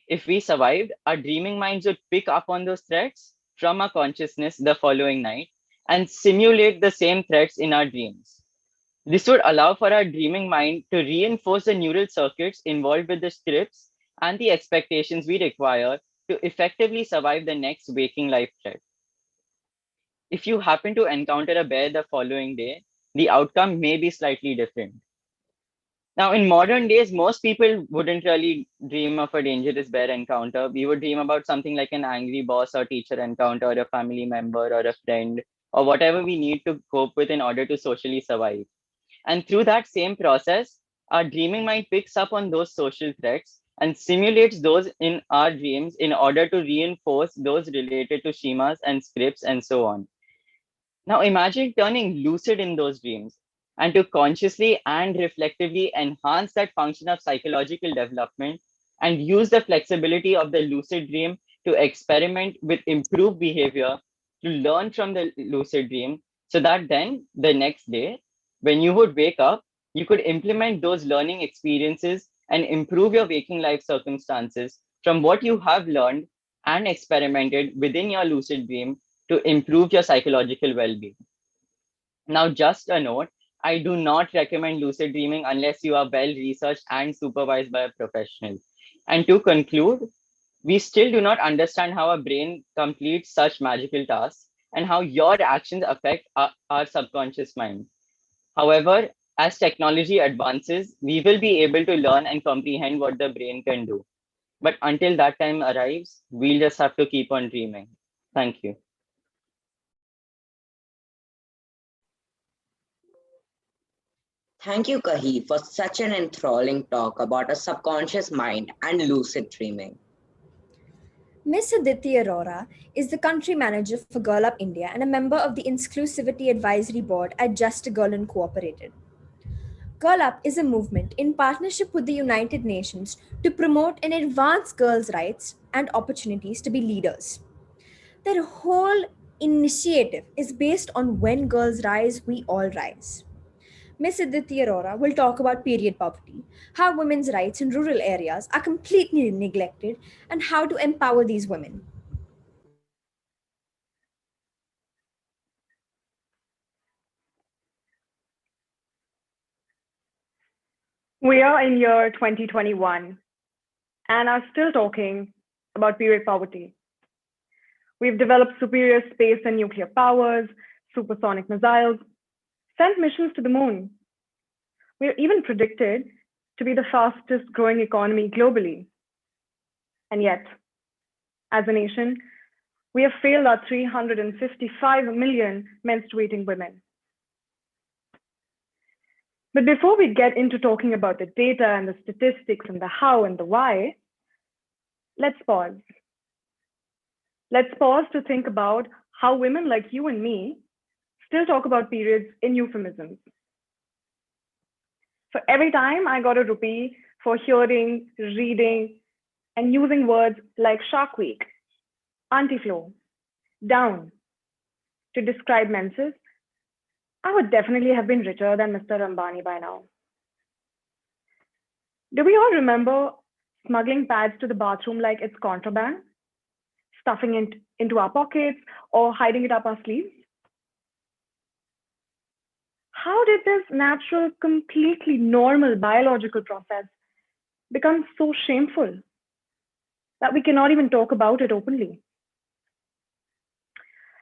If we survived, our dreaming minds would pick up on those threats from our consciousness the following night and simulate the same threats in our dreams. This would allow for our dreaming mind to reinforce the neural circuits involved with the scripts and the expectations we require to effectively survive the next waking life threat. If you happen to encounter a bear the following day, the outcome may be slightly different. Now, in modern days, most people wouldn't really dream of a dangerous bear encounter. We would dream about something like an angry boss or teacher encounter, or a family member, or a friend, or whatever we need to cope with in order to socially survive. And through that same process, our dreaming mind picks up on those social threats and simulates those in our dreams in order to reinforce those related to schemas and scripts and so on. Now imagine turning lucid in those dreams and to consciously and reflectively enhance that function of psychological development and use the flexibility of the lucid dream to experiment with improved behavior, to learn from the lucid dream, so that then the next day, when you would wake up, you could implement those learning experiences and improve your waking life circumstances from what you have learned and experimented within your lucid dream to improve your psychological well-being. Now, just a note, I do not recommend lucid dreaming unless you are well researched and supervised by a professional. And to conclude, we still do not understand how our brain completes such magical tasks and how your actions affect our subconscious mind. However, as technology advances, we will be able to learn and comprehend what the brain can do. But until that time arrives, we'll just have to keep on dreaming. Thank you. Thank you, Kaheed, for such an enthralling talk about a subconscious mind and lucid dreaming. Miss Aditi Arora is the country manager for Girl Up India and a member of the Inclusivity Advisory Board at Just a Girl Incorporated. Girl Up is a movement in partnership with the United Nations to promote and advance girls' rights and opportunities to be leaders. Their whole initiative is based on when girls rise, we all rise. Miss Aditi Arora will talk about period poverty, how women's rights in rural areas are completely neglected, and how to empower these women. We are in year 2021 and are still talking about period poverty. We've developed superior space and nuclear powers, supersonic missiles, sent missions to the moon. We are even predicted to be the fastest growing economy globally. And yet, as a nation, we have failed our 355 million menstruating women. But before we get into talking about the data and the statistics and the how and the why, let's pause. Let's pause to think about how women like you and me still talk about periods in euphemisms. So every time I got a rupee for hearing, reading, and using words like Shark Week, anti-flow, down to describe menses, I would definitely have been richer than Mr. Ambani by now. Do we all remember smuggling pads to the bathroom like it's contraband, stuffing it into our pockets, or hiding it up our sleeves? How did this natural, completely normal biological process become so shameful that we cannot even talk about it openly?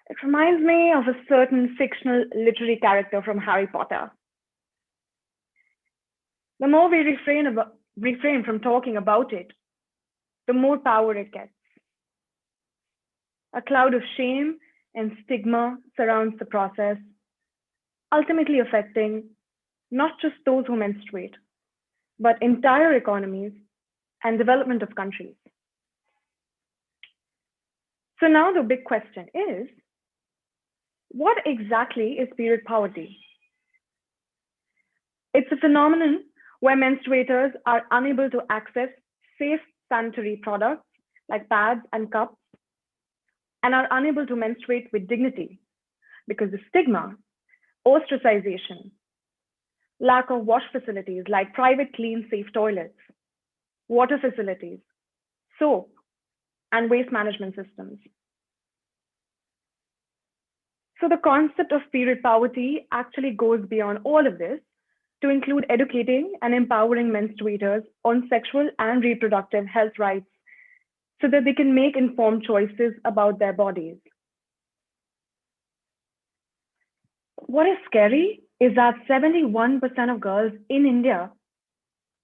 It reminds me of a certain fictional literary character from Harry Potter. The more we refrain from talking about it, the more power it gets. A cloud of shame and stigma surrounds the process, ultimately affecting not just those who menstruate, but entire economies and development of countries. So now the big question is, what exactly is period poverty? It's a phenomenon where menstruators are unable to access safe sanitary products like pads and cups, and are unable to menstruate with dignity because the stigma, ostracization, lack of wash facilities like private clean, safe toilets, water facilities, soap, and waste management systems. So the concept of period poverty actually goes beyond all of this to include educating and empowering menstruators on sexual and reproductive health rights so that they can make informed choices about their bodies. What is scary is that 71% of girls in India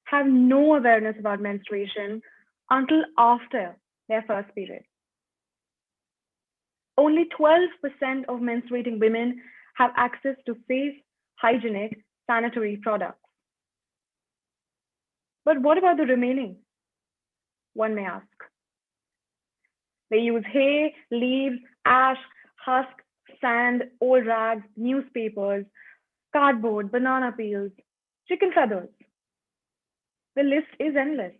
have no awareness about menstruation until after their first period. Only 12% of menstruating women have access to safe, hygienic, sanitary products. But what about the remaining one may ask? They use hay, leaves, ash, husk, sand, old rags, newspapers, cardboard, banana peels, chicken feathers. The list is endless.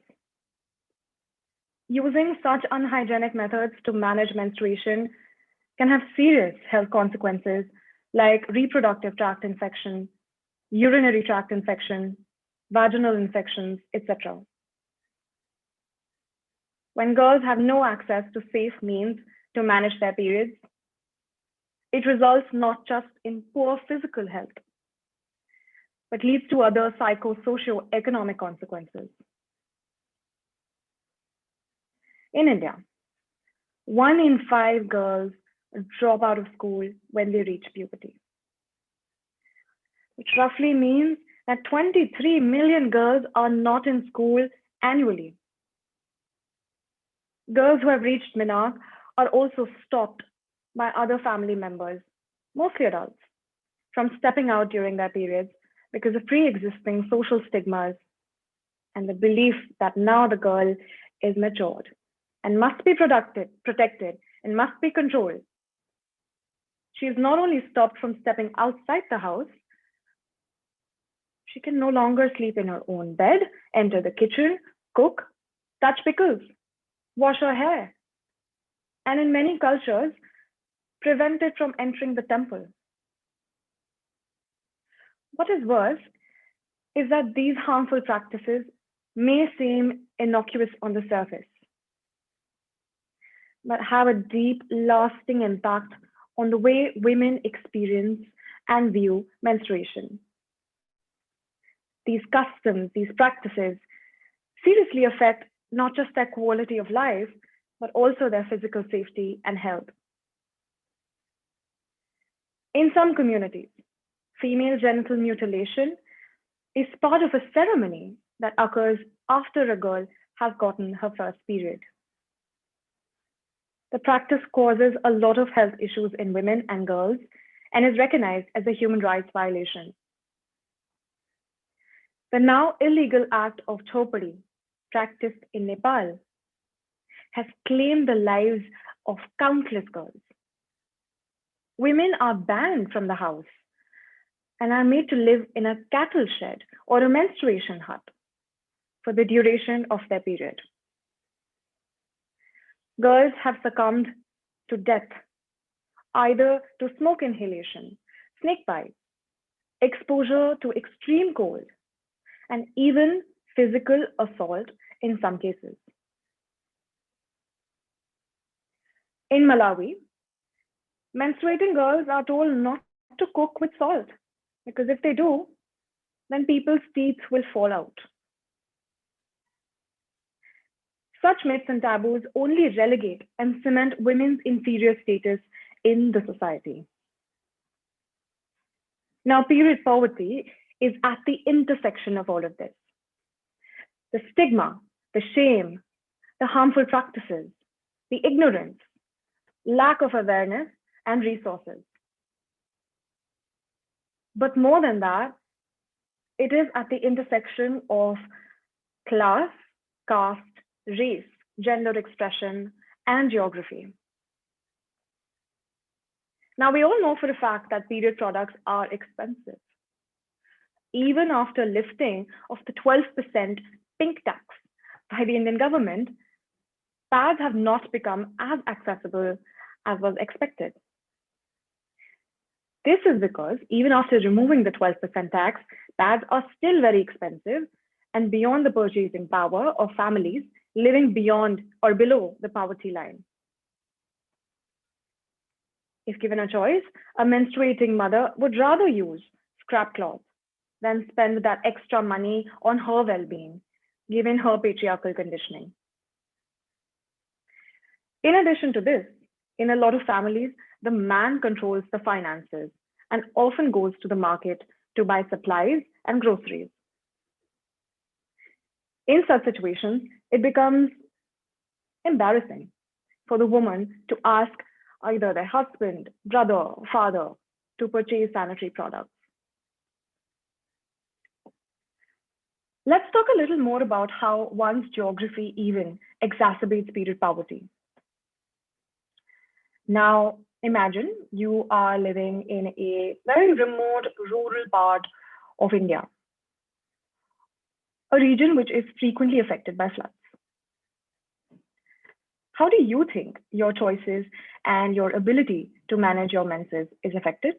Using such unhygienic methods to manage menstruation can have serious health consequences like reproductive tract infection, urinary tract infection, vaginal infections, etc. When girls have no access to safe means to manage their periods, it results not just in poor physical health, but leads to other psycho-socio-economic consequences. In India, 1 in 5 girls drop out of school when they reach puberty, which roughly means that 23 million girls are not in school annually. Girls who have reached menarche are also stopped by other family members, mostly adults, from stepping out during their periods because of pre-existing social stigmas and the belief that now the girl is matured and must be protected and must be controlled. She is not only stopped from stepping outside the house, she can no longer sleep in her own bed, enter the kitchen, cook, touch pickles, wash her hair, and in many cultures, prevented from entering the temple. What is worse is that these harmful practices may seem innocuous on the surface, but have a deep, lasting impact on the way women experience and view menstruation. These customs, these practices seriously affect not just their quality of life, but also their physical safety and health. In some communities, female genital mutilation is part of a ceremony that occurs after a girl has gotten her first period. The practice causes a lot of health issues in women and girls and is recognized as a human rights violation. The now illegal act of chopadi, practiced in Nepal, has claimed the lives of countless girls. Women are banned from the house and are made to live in a cattle shed or a menstruation hut for the duration of their period. Girls have succumbed to death, either to smoke inhalation, snake bites, exposure to extreme cold, and even physical assault in some cases. In Malawi, menstruating girls are told not to cook with salt, because if they do, then people's teeth will fall out. Such myths and taboos only relegate and cement women's inferior status in the society. Now, period poverty is at the intersection of all of this. The stigma, the shame, the harmful practices, the ignorance, lack of awareness, and resources. But more than that, it is at the intersection of class, caste, race, gender expression, and geography. Now, we all know for a fact that period products are expensive. Even after lifting of the 12% pink tax by the Indian government, pads have not become as accessible as was expected. This is because even after removing the 12% tax, pads are still very expensive and beyond the purchasing power of families living beyond or below the poverty line. If given a choice, a menstruating mother would rather use scrap cloth than spend that extra money on her well-being, given her patriarchal conditioning. In addition to this, in a lot of families, the man controls the finances and often goes to the market to buy supplies and groceries. In such situations, it becomes embarrassing for the woman to ask either their husband, brother, father to purchase sanitary products. Let's talk a little more about how one's geography even exacerbates period poverty. Now, imagine you are living in a very remote rural part of India, a region which is frequently affected by floods. How do you think your choices and your ability to manage your menses is affected?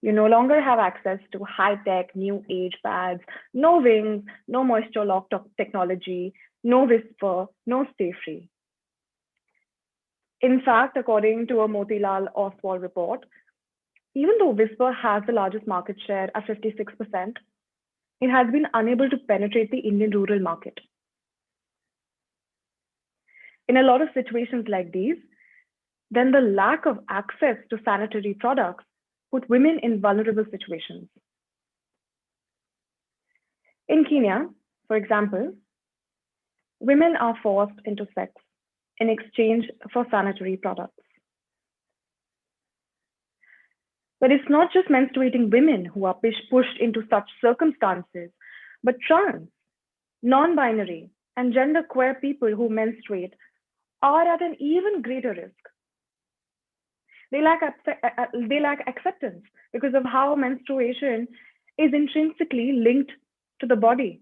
You no longer have access to high-tech, new age pads, no wings, no moisture lock technology, no whisper, no stay free. In fact, according to a Motilal Oswal report, even though Whisper has the largest market share at 56%, it has been unable to penetrate the Indian rural market. In a lot of situations like these, then the lack of access to sanitary products put women in vulnerable situations. In Kenya, for example, women are forced into sex in exchange for sanitary products. But it's not just menstruating women who are pushed into such circumstances, but trans, non-binary, and genderqueer people who menstruate are at an even greater risk. They lack acceptance because of how menstruation is intrinsically linked to the body.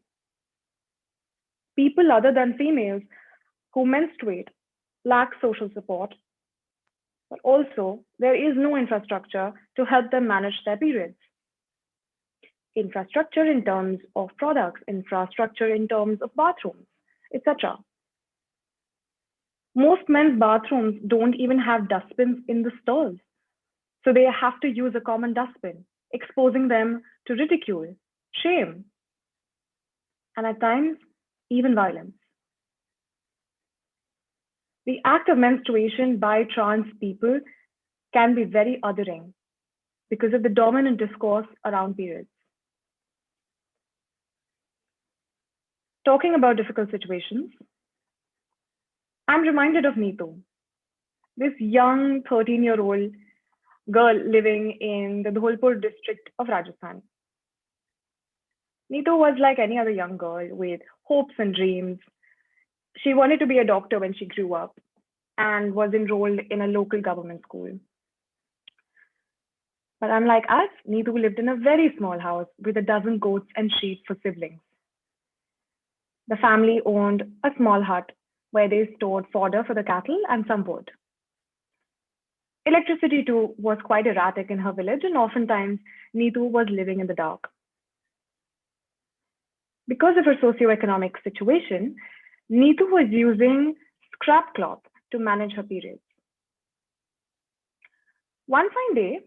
People other than females who menstruate lack social support, but also there is no infrastructure to help them manage their periods. Infrastructure in terms of products, infrastructure in terms of bathrooms, etc. Most men's bathrooms don't even have dustbins in the stalls, so they have to use a common dustbin, exposing them to ridicule, shame, and at times, even violence. The act of menstruation by trans people can be very othering because of the dominant discourse around periods. Talking about difficult situations, I'm reminded of Neetu, this young 13-year-old girl living in the Dholpur district of Rajasthan. Neetu was like any other young girl with hopes and dreams. She wanted to be a doctor when she grew up and was enrolled in a local government school. But unlike us, Neetu lived in a very small house with a dozen goats and sheep for siblings. The family owned a small hut where they stored fodder for the cattle and some wood. Electricity too was quite erratic in her village, and oftentimes Neetu was living in the dark. Because of her socioeconomic situation, Neetu was using scrap cloth to manage her periods. One fine day,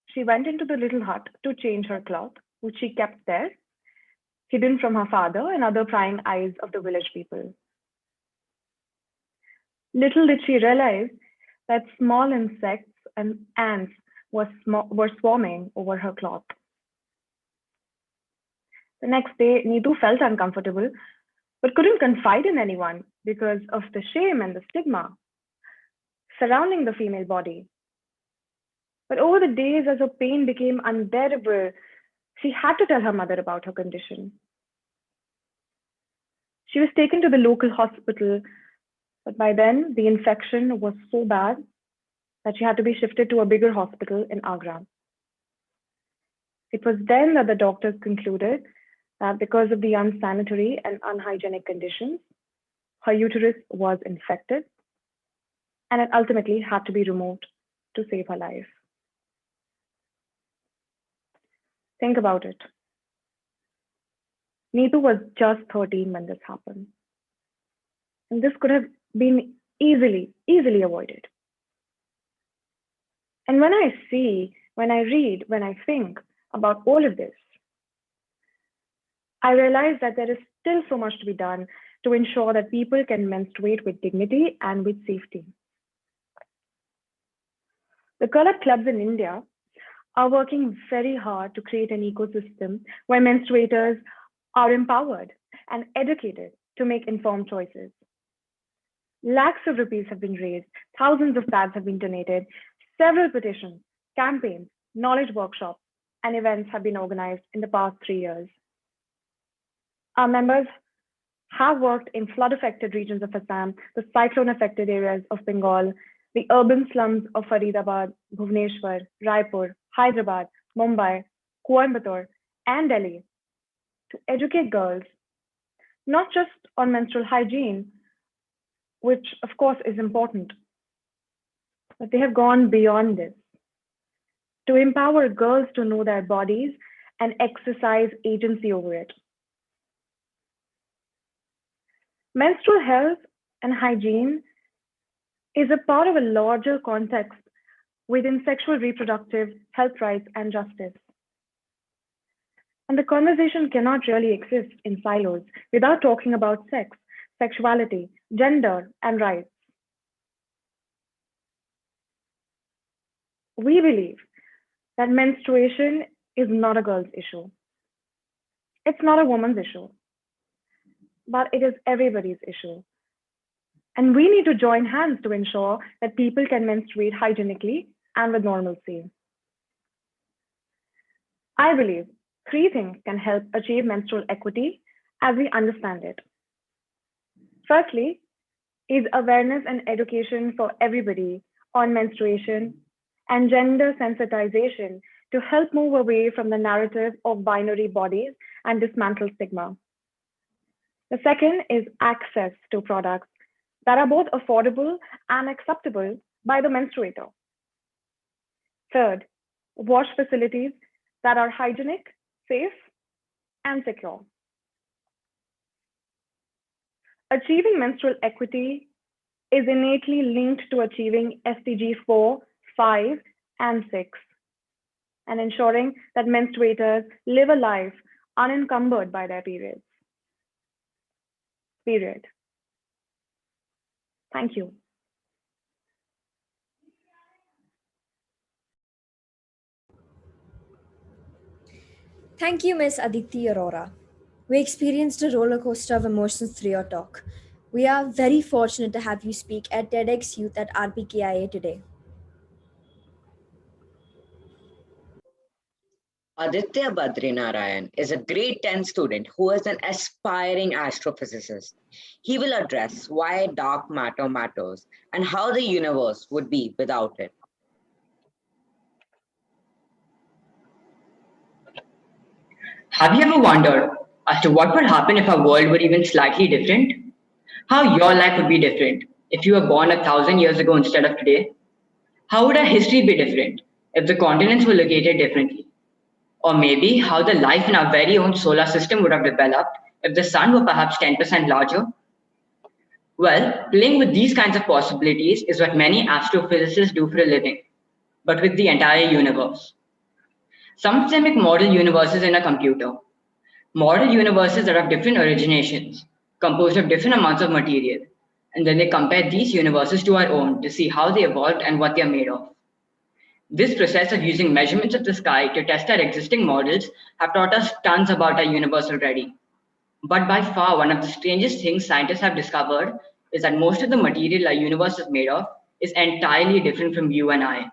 she went into the little hut to change her cloth, which she kept there, hidden from her father and other prying eyes of the village people. Little did she realize that small insects and ants were swarming over her cloth. The next day, Neetu felt uncomfortable, but couldn't confide in anyone because of the shame and the stigma surrounding the female body. But over the days, as her pain became unbearable, she had to tell her mother about her condition. She was taken to the local hospital, but by then the infection was so bad that she had to be shifted to a bigger hospital in Agra. It was then that the doctors concluded that because of the unsanitary and unhygienic conditions, her uterus was infected, and it ultimately had to be removed to save her life. Think about it. Neetu was just 13 when this happened. And this could have been easily avoided. And when I see, when I read, when I think about all of this, I realize that there is still so much to be done to ensure that people can menstruate with dignity and with safety. The colored clubs in India are working very hard to create an ecosystem where menstruators are empowered and educated to make informed choices. Lakhs of rupees have been raised, thousands of pads have been donated, several petitions, campaigns, knowledge workshops, and events have been organized in the past 3 years. Our members have worked in flood-affected regions of Assam, the cyclone-affected areas of Bengal, the urban slums of Faridabad, Bhubaneswar, Raipur, Hyderabad, Mumbai, Coimbatore, and Delhi to educate girls, not just on menstrual hygiene, which of course is important, but they have gone beyond this to empower girls to know their bodies and exercise agency over it. Menstrual health and hygiene is a part of a larger context within sexual reproductive health rights and justice. And the conversation cannot really exist in silos without talking about sex, sexuality, gender, and rights. We believe that menstruation is not a girl's issue. It's not a woman's issue, but it is everybody's issue. And we need to join hands to ensure that people can menstruate hygienically and with normalcy. I believe 3 things can help achieve menstrual equity as we understand it. Firstly, is awareness and education for everybody on menstruation and gender sensitization to help move away from the narrative of binary bodies and dismantle stigma. The second is access to products that are both affordable and acceptable by the menstruator. Third, wash facilities that are hygienic, safe, and secure. Achieving menstrual equity is innately linked to achieving SDG 4, 5, and 6, and ensuring that menstruators live a life unencumbered by their periods. Period. Thank you. Thank you, Ms. Aditi Arora. We experienced a roller coaster of emotions through your talk. We are very fortunate to have you speak at TEDx Youth at RBKIA today. Aditya Badrinarayan is a grade 10 student who is an aspiring astrophysicist. He will address why dark matter matters and how the universe would be without it. Have you ever wondered as to what would happen if our world were even slightly different? How your life would be different if you were born 1,000 years ago instead of today? How would our history be different if the continents were located differently? Or maybe how the life in our very own solar system would have developed if the sun were perhaps 10% larger? Well, playing with these kinds of possibilities is what many astrophysicists do for a living, but with the entire universe. Some of them make model universes in a computer. Model universes that have different originations, composed of different amounts of material, and then they compare these universes to our own to see how they evolved and what they are made of. This process of using measurements of the sky to test our existing models have taught us tons about our universe already. But by far, one of the strangest things scientists have discovered is that most of the material our universe is made of is entirely different from you and I.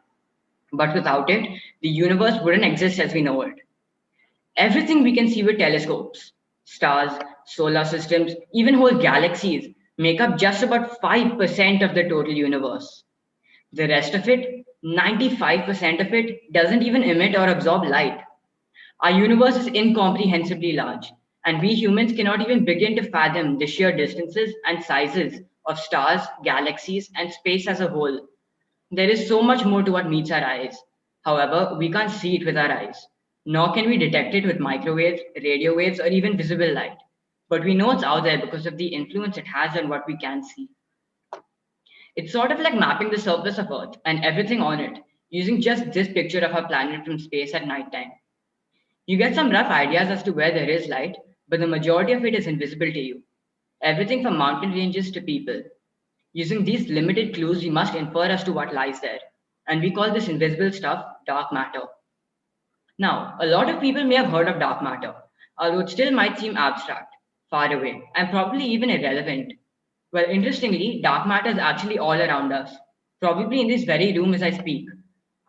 But without it, the universe wouldn't exist as we know it. Everything we can see with telescopes, stars, solar systems, even whole galaxies, make up just about 5% of the total universe. The rest of it, 95% of it, doesn't even emit or absorb light. Our universe is incomprehensibly large, and we humans cannot even begin to fathom the sheer distances and sizes of stars, galaxies, and space as a whole. There is so much more to what meets our eyes. However, we can't see it with our eyes, nor can we detect it with microwaves, radio waves, or even visible light. But we know it's out there because of the influence it has on what we can see. It's sort of like mapping the surface of Earth and everything on it, using just this picture of our planet from space at nighttime. You get some rough ideas as to where there is light, but the majority of it is invisible to you. Everything from mountain ranges to people. Using these limited clues, we must infer as to what lies there. And we call this invisible stuff dark matter. Now, a lot of people may have heard of dark matter, although it still might seem abstract, far away, and probably even irrelevant. Well, interestingly, dark matter is actually all around us, probably in this very room as I speak.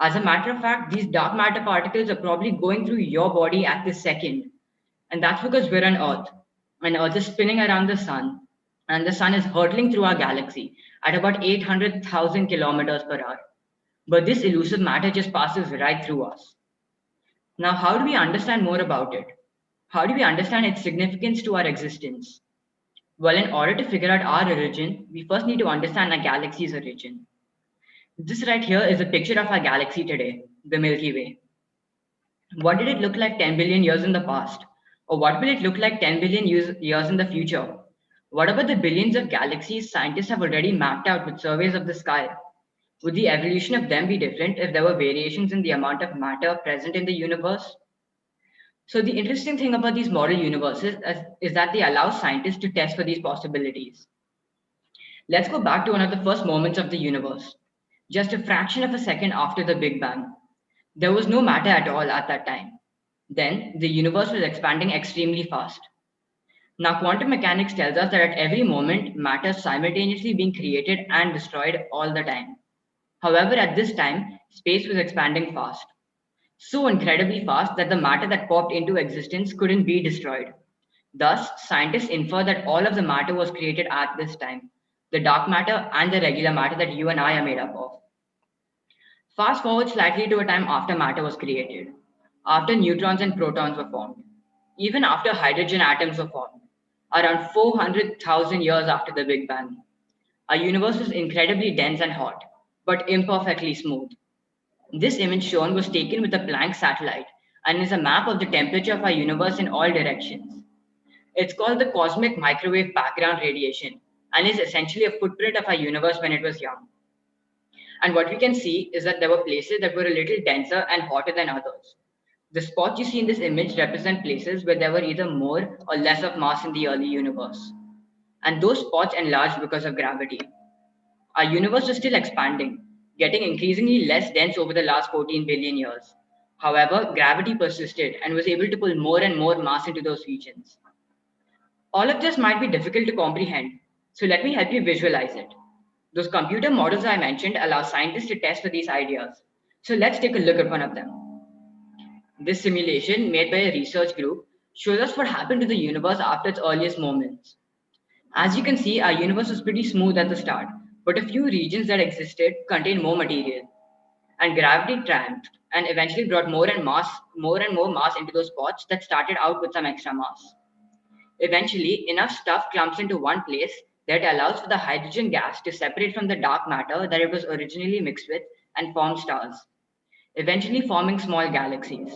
As a matter of fact, these dark matter particles are probably going through your body at this second. And that's because we're on Earth. and Earth is spinning around the sun, and the sun is hurtling through our galaxy at about 800,000 kilometers per hour. But this elusive matter just passes right through us. Now, how do we understand more about it? How do we understand its significance to our existence? Well, in order to figure out our origin, we first need to understand our galaxy's origin. This right here is a picture of our galaxy today, the Milky Way. What did it look like 10 billion years in the past? Or what will it look like 10 billion years in the future? What about the billions of galaxies scientists have already mapped out with surveys of the sky? Would the evolution of them be different if there were variations in the amount of matter present in the universe? So the interesting thing about these model universes is that they allow scientists to test for these possibilities. Let's go back to one of the first moments of the universe, just a fraction of a second after the Big Bang. There was no matter at all at that time. Then the universe was expanding extremely fast. Now, quantum mechanics tells us that at every moment, matter is simultaneously being created and destroyed all the time. However, at this time, space was expanding fast. So incredibly fast that the matter that popped into existence couldn't be destroyed. Thus, scientists infer that all of the matter was created at this time, the dark matter and the regular matter that you and I are made up of. Fast forward slightly to a time after matter was created, after neutrons and protons were formed, even after hydrogen atoms were formed, around 400,000 years after the Big Bang. Our universe was incredibly dense and hot, but imperfectly smooth. This image shown was taken with a Planck satellite and is a map of the temperature of our universe in all directions. It's called the cosmic microwave background radiation and is essentially a footprint of our universe when it was young. And what we can see is that there were places that were a little denser and hotter than others. The spots you see in this image represent places where there were either more or less of mass in the early universe. And those spots enlarged because of gravity. Our universe was still expanding, getting increasingly less dense over the last 14 billion years. However, gravity persisted and was able to pull more and more mass into those regions. All of this might be difficult to comprehend, so let me help you visualize it. Those computer models I mentioned allow scientists to test for these ideas. So let's take a look at one of them. This simulation, made by a research group, shows us what happened to the universe after its earliest moments. As you can see, our universe was pretty smooth at the start, but a few regions that existed contained more material. And gravity triumphed and eventually brought more and more mass into those spots that started out with some extra mass. Eventually, enough stuff clumps into one place that allows for the hydrogen gas to separate from the dark matter that it was originally mixed with and form stars, eventually forming small galaxies.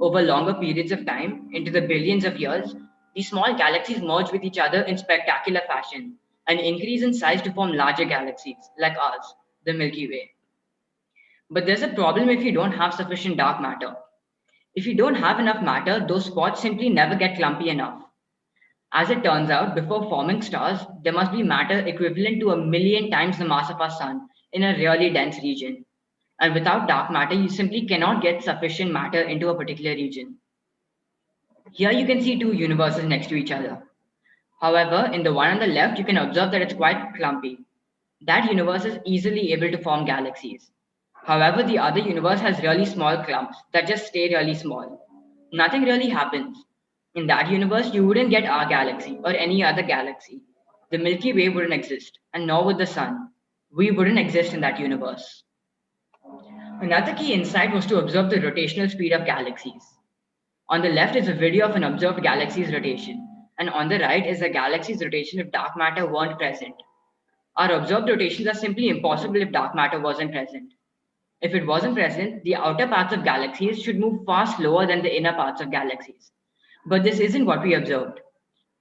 Over longer periods of time, into the billions of years, these small galaxies merge with each other in spectacular fashion and increase in size to form larger galaxies, like ours, the Milky Way. But there's a problem if you don't have sufficient dark matter. If you don't have enough matter, those spots simply never get clumpy enough. As it turns out, before forming stars, there must be matter equivalent to 1,000,000 times the mass of our sun in a really dense region. And without dark matter, you simply cannot get sufficient matter into a particular region. Here you can see two universes next to each other. However, in the one on the left, you can observe that it's quite clumpy. That universe is easily able to form galaxies. However, the other universe has really small clumps that just stay really small. Nothing really happens. In that universe, you wouldn't get our galaxy or any other galaxy. The Milky Way wouldn't exist, and nor would the sun. We wouldn't exist in that universe. Another key insight was to observe the rotational speed of galaxies. On the left is a video of an observed galaxy's rotation, and on the right is a galaxy's rotation if dark matter weren't present. Our observed rotations are simply impossible if dark matter wasn't present. If it wasn't present, the outer parts of galaxies should move far slower than the inner parts of galaxies. But this isn't what we observed.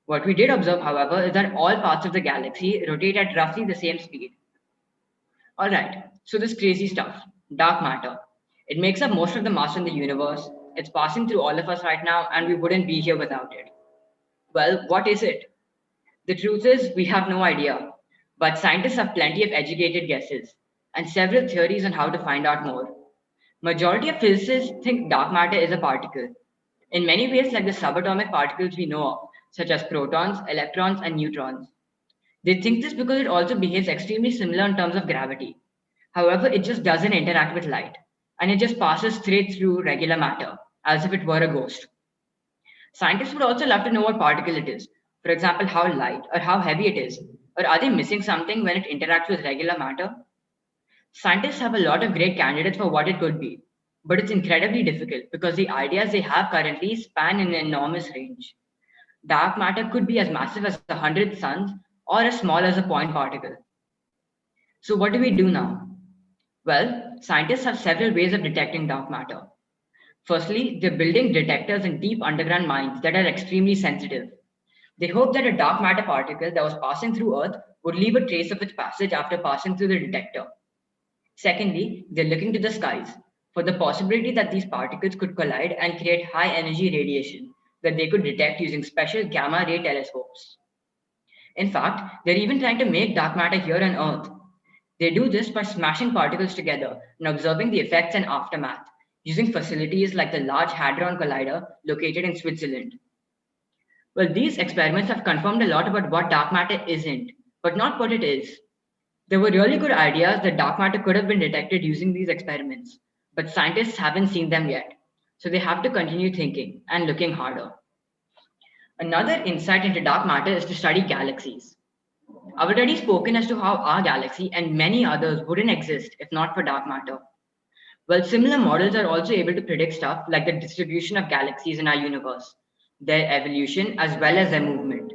What we did observe, however, is that all parts of the galaxy rotate at roughly the same speed. All right, so this crazy stuff, dark matter. It makes up most of the mass in the universe. It's passing through all of us right now, and we wouldn't be here without it. Well, what is it? The truth is, we have no idea. But scientists have plenty of educated guesses and several theories on how to find out more. Majority of physicists think dark matter is a particle, in many ways like the subatomic particles we know of, such as protons, electrons, and neutrons. They think this because it also behaves extremely similar in terms of gravity. However, it just doesn't interact with light, and it just passes straight through regular matter, as if it were a ghost. Scientists would also love to know what particle it is, For example, how light or how heavy it is, or are they missing something when it interacts with regular matter? Scientists have a lot of great candidates for what it could be, but it's incredibly difficult because the ideas they have currently span an enormous range. Dark matter could be as massive as 100 suns or as small as a point particle. So, what do we do now? Well, scientists have several ways of detecting dark matter. Firstly, they're building detectors in deep underground mines that are extremely sensitive. They hope that a dark matter particle that was passing through Earth would leave a trace of its passage after passing through the detector. Secondly, they're looking to the skies for the possibility that these particles could collide and create high energy radiation that they could detect using special gamma ray telescopes. In fact, they're even trying to make dark matter here on Earth. They do this by smashing particles together and observing the effects and aftermath using facilities like the Large Hadron Collider located in Switzerland. Well, these experiments have confirmed a lot about what dark matter isn't, but not what it is. There were really good ideas that dark matter could have been detected using these experiments, but scientists haven't seen them yet, so they have to continue thinking and looking harder. Another insight into dark matter is to study galaxies. I've already spoken as to how our galaxy and many others wouldn't exist if not for dark matter. Well, similar models are also able to predict stuff like the distribution of galaxies in our universe, their evolution, as well as their movement.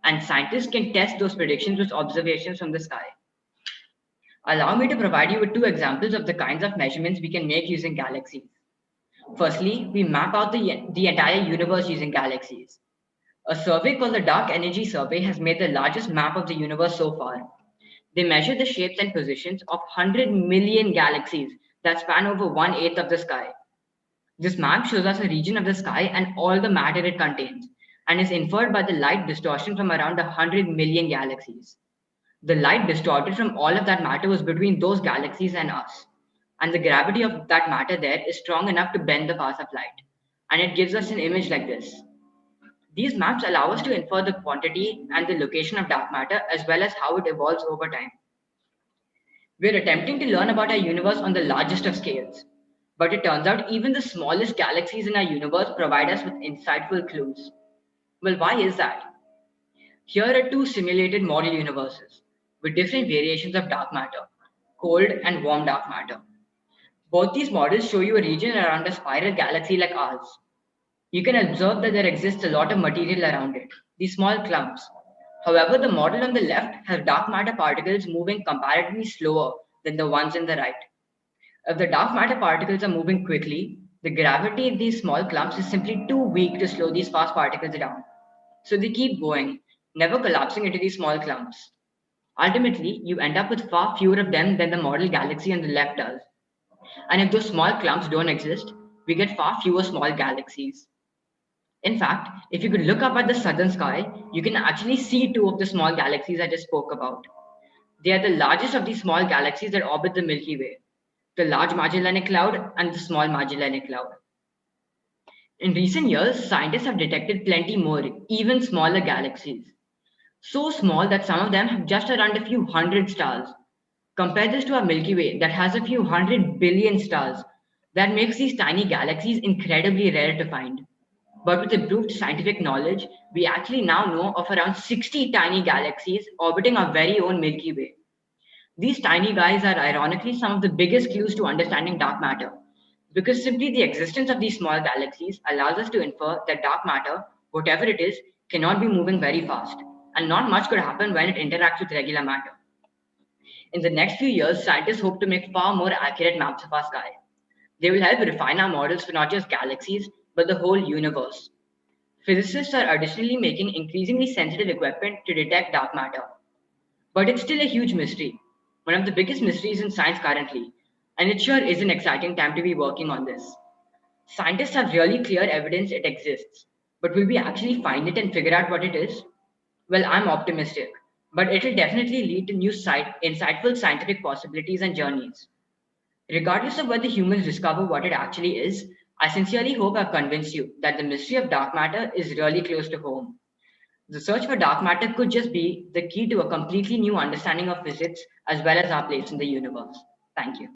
And scientists can test those predictions with observations from the sky. Allow me to provide you with two examples of the kinds of measurements we can make using galaxies. Firstly, we map out the entire universe using galaxies. A survey called the Dark Energy Survey has made the largest map of the universe so far. They measure the shapes and positions of 100 million galaxies that span over 1/8 of the sky. This map shows us a region of the sky and all the matter it contains, and is inferred by the light distortion from around 100 million galaxies. The light distorted from all of that matter was between those galaxies and us, and the gravity of that matter there is strong enough to bend the path of light, and it gives us an image like this. These maps allow us to infer the quantity and the location of dark matter as well as how it evolves over time. We're attempting to learn about our universe on the largest of scales, but it turns out even the smallest galaxies in our universe provide us with insightful clues. Well, why is that? Here are two simulated model universes with different variations of dark matter, cold and warm dark matter. Both these models show you a region around a spiral galaxy like ours. You can observe that there exists a lot of material around it, these small clumps. However, the model on the left has dark matter particles moving comparatively slower than the ones on the right. If the dark matter particles are moving quickly, the gravity in these small clumps is simply too weak to slow these fast particles down. So they keep going, never collapsing into these small clumps. Ultimately, you end up with far fewer of them than the model galaxy on the left does. And if those small clumps don't exist, we get far fewer small galaxies. In fact, if you could look up at the southern sky, you can actually see two of the small galaxies I just spoke about. They are the largest of these small galaxies that orbit the Milky Way, the Large Magellanic Cloud and the Small Magellanic Cloud. In recent years, scientists have detected plenty more, even smaller galaxies. So small that some of them have just around a few hundred stars. Compare this to our Milky Way that has a few 100 billion stars. That makes these tiny galaxies incredibly rare to find. But with improved scientific knowledge, we actually now know of around 60 tiny galaxies orbiting our very own Milky Way. These tiny guys are ironically some of the biggest clues to understanding dark matter, because simply the existence of these small galaxies allows us to infer that dark matter, whatever it is, cannot be moving very fast, and not much could happen when it interacts with regular matter. In the next few years, scientists hope to make far more accurate maps of our sky. They will help refine our models for not just galaxies, but the whole universe. Physicists are additionally making increasingly sensitive equipment to detect dark matter. But it's still a huge mystery, one of the biggest mysteries in science currently, and it sure is an exciting time to be working on this. Scientists have really clear evidence it exists, but will we actually find it and figure out what it is? Well, I'm optimistic, but it'll definitely lead to new insightful scientific possibilities and journeys. Regardless of whether humans discover what it actually is, I sincerely hope I've convinced you that the mystery of dark matter is really close to home. The search for dark matter could just be the key to a completely new understanding of physics as well as our place in the universe. Thank you.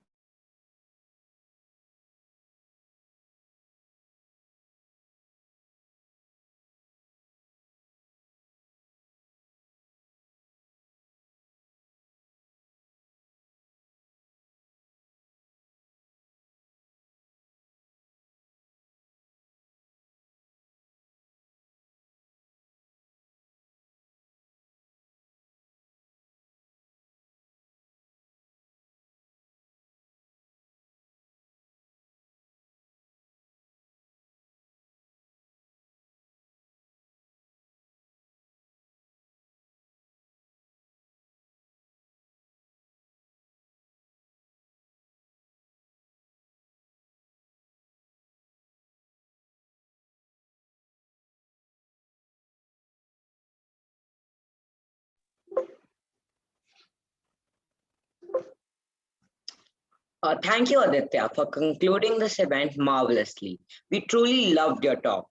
Thank you, Aditya, for concluding this event marvelously. We truly loved your talk.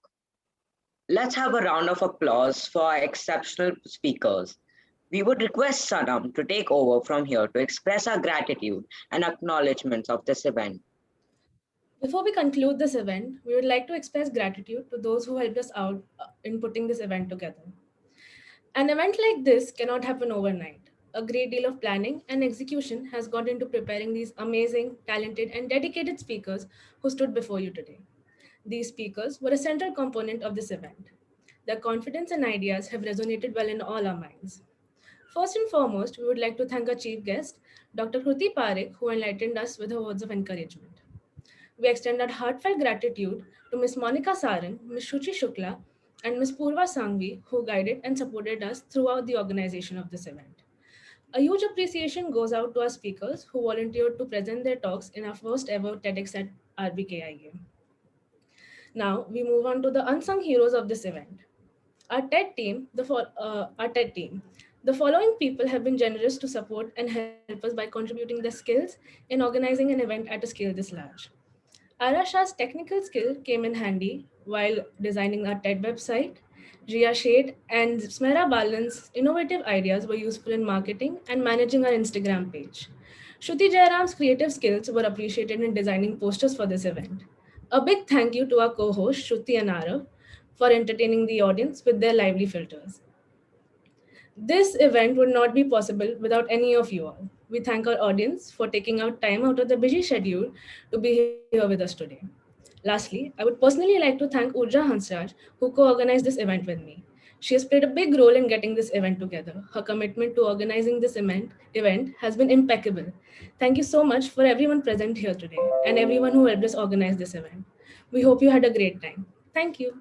Let's have a round of applause for our exceptional speakers. We would request Sanam to take over from here to express our gratitude and acknowledgements of this event. Before we conclude this event, we would like to express gratitude to those who helped us out in putting this event together. An event like this cannot happen overnight. A great deal of planning and execution has gone into preparing these amazing, talented, and dedicated speakers who stood before you today. These speakers were a central component of this event. Their confidence and ideas have resonated well in all our minds. First and foremost, we would like to thank our chief guest, Dr. Kruti Parekh, who enlightened us with her words of encouragement. We extend our heartfelt gratitude to Ms. Monica Saran, Ms. Shuchi Shukla, and Ms. Purva Sangvi, who guided and supported us throughout the organization of this event. A huge appreciation goes out to our speakers who volunteered to present their talks in our first ever TEDx at RBKIA. Now we move on to the unsung heroes of this event. Our TED team. The following people have been generous to support and help us by contributing their skills in organizing an event at a scale this large. Arasha's technical skill came in handy while designing our TED website. Ria Shade and Smera Balan's innovative ideas were useful in marketing and managing our Instagram page. Shruti Jairam's creative skills were appreciated in designing posters for this event. A big thank you to our co-hosts Shruti and Arav for entertaining the audience with their lively filters. This event would not be possible without any of you all. We thank our audience for taking out time out of the busy schedule to be here with us today. Lastly, I would personally like to thank Urja Hansraj, who co-organized this event with me. She has played a big role in getting this event together. Her commitment to organizing this event has been impeccable. Thank you so much for everyone present here today and everyone who helped us organize this event. We hope you had a great time. Thank you.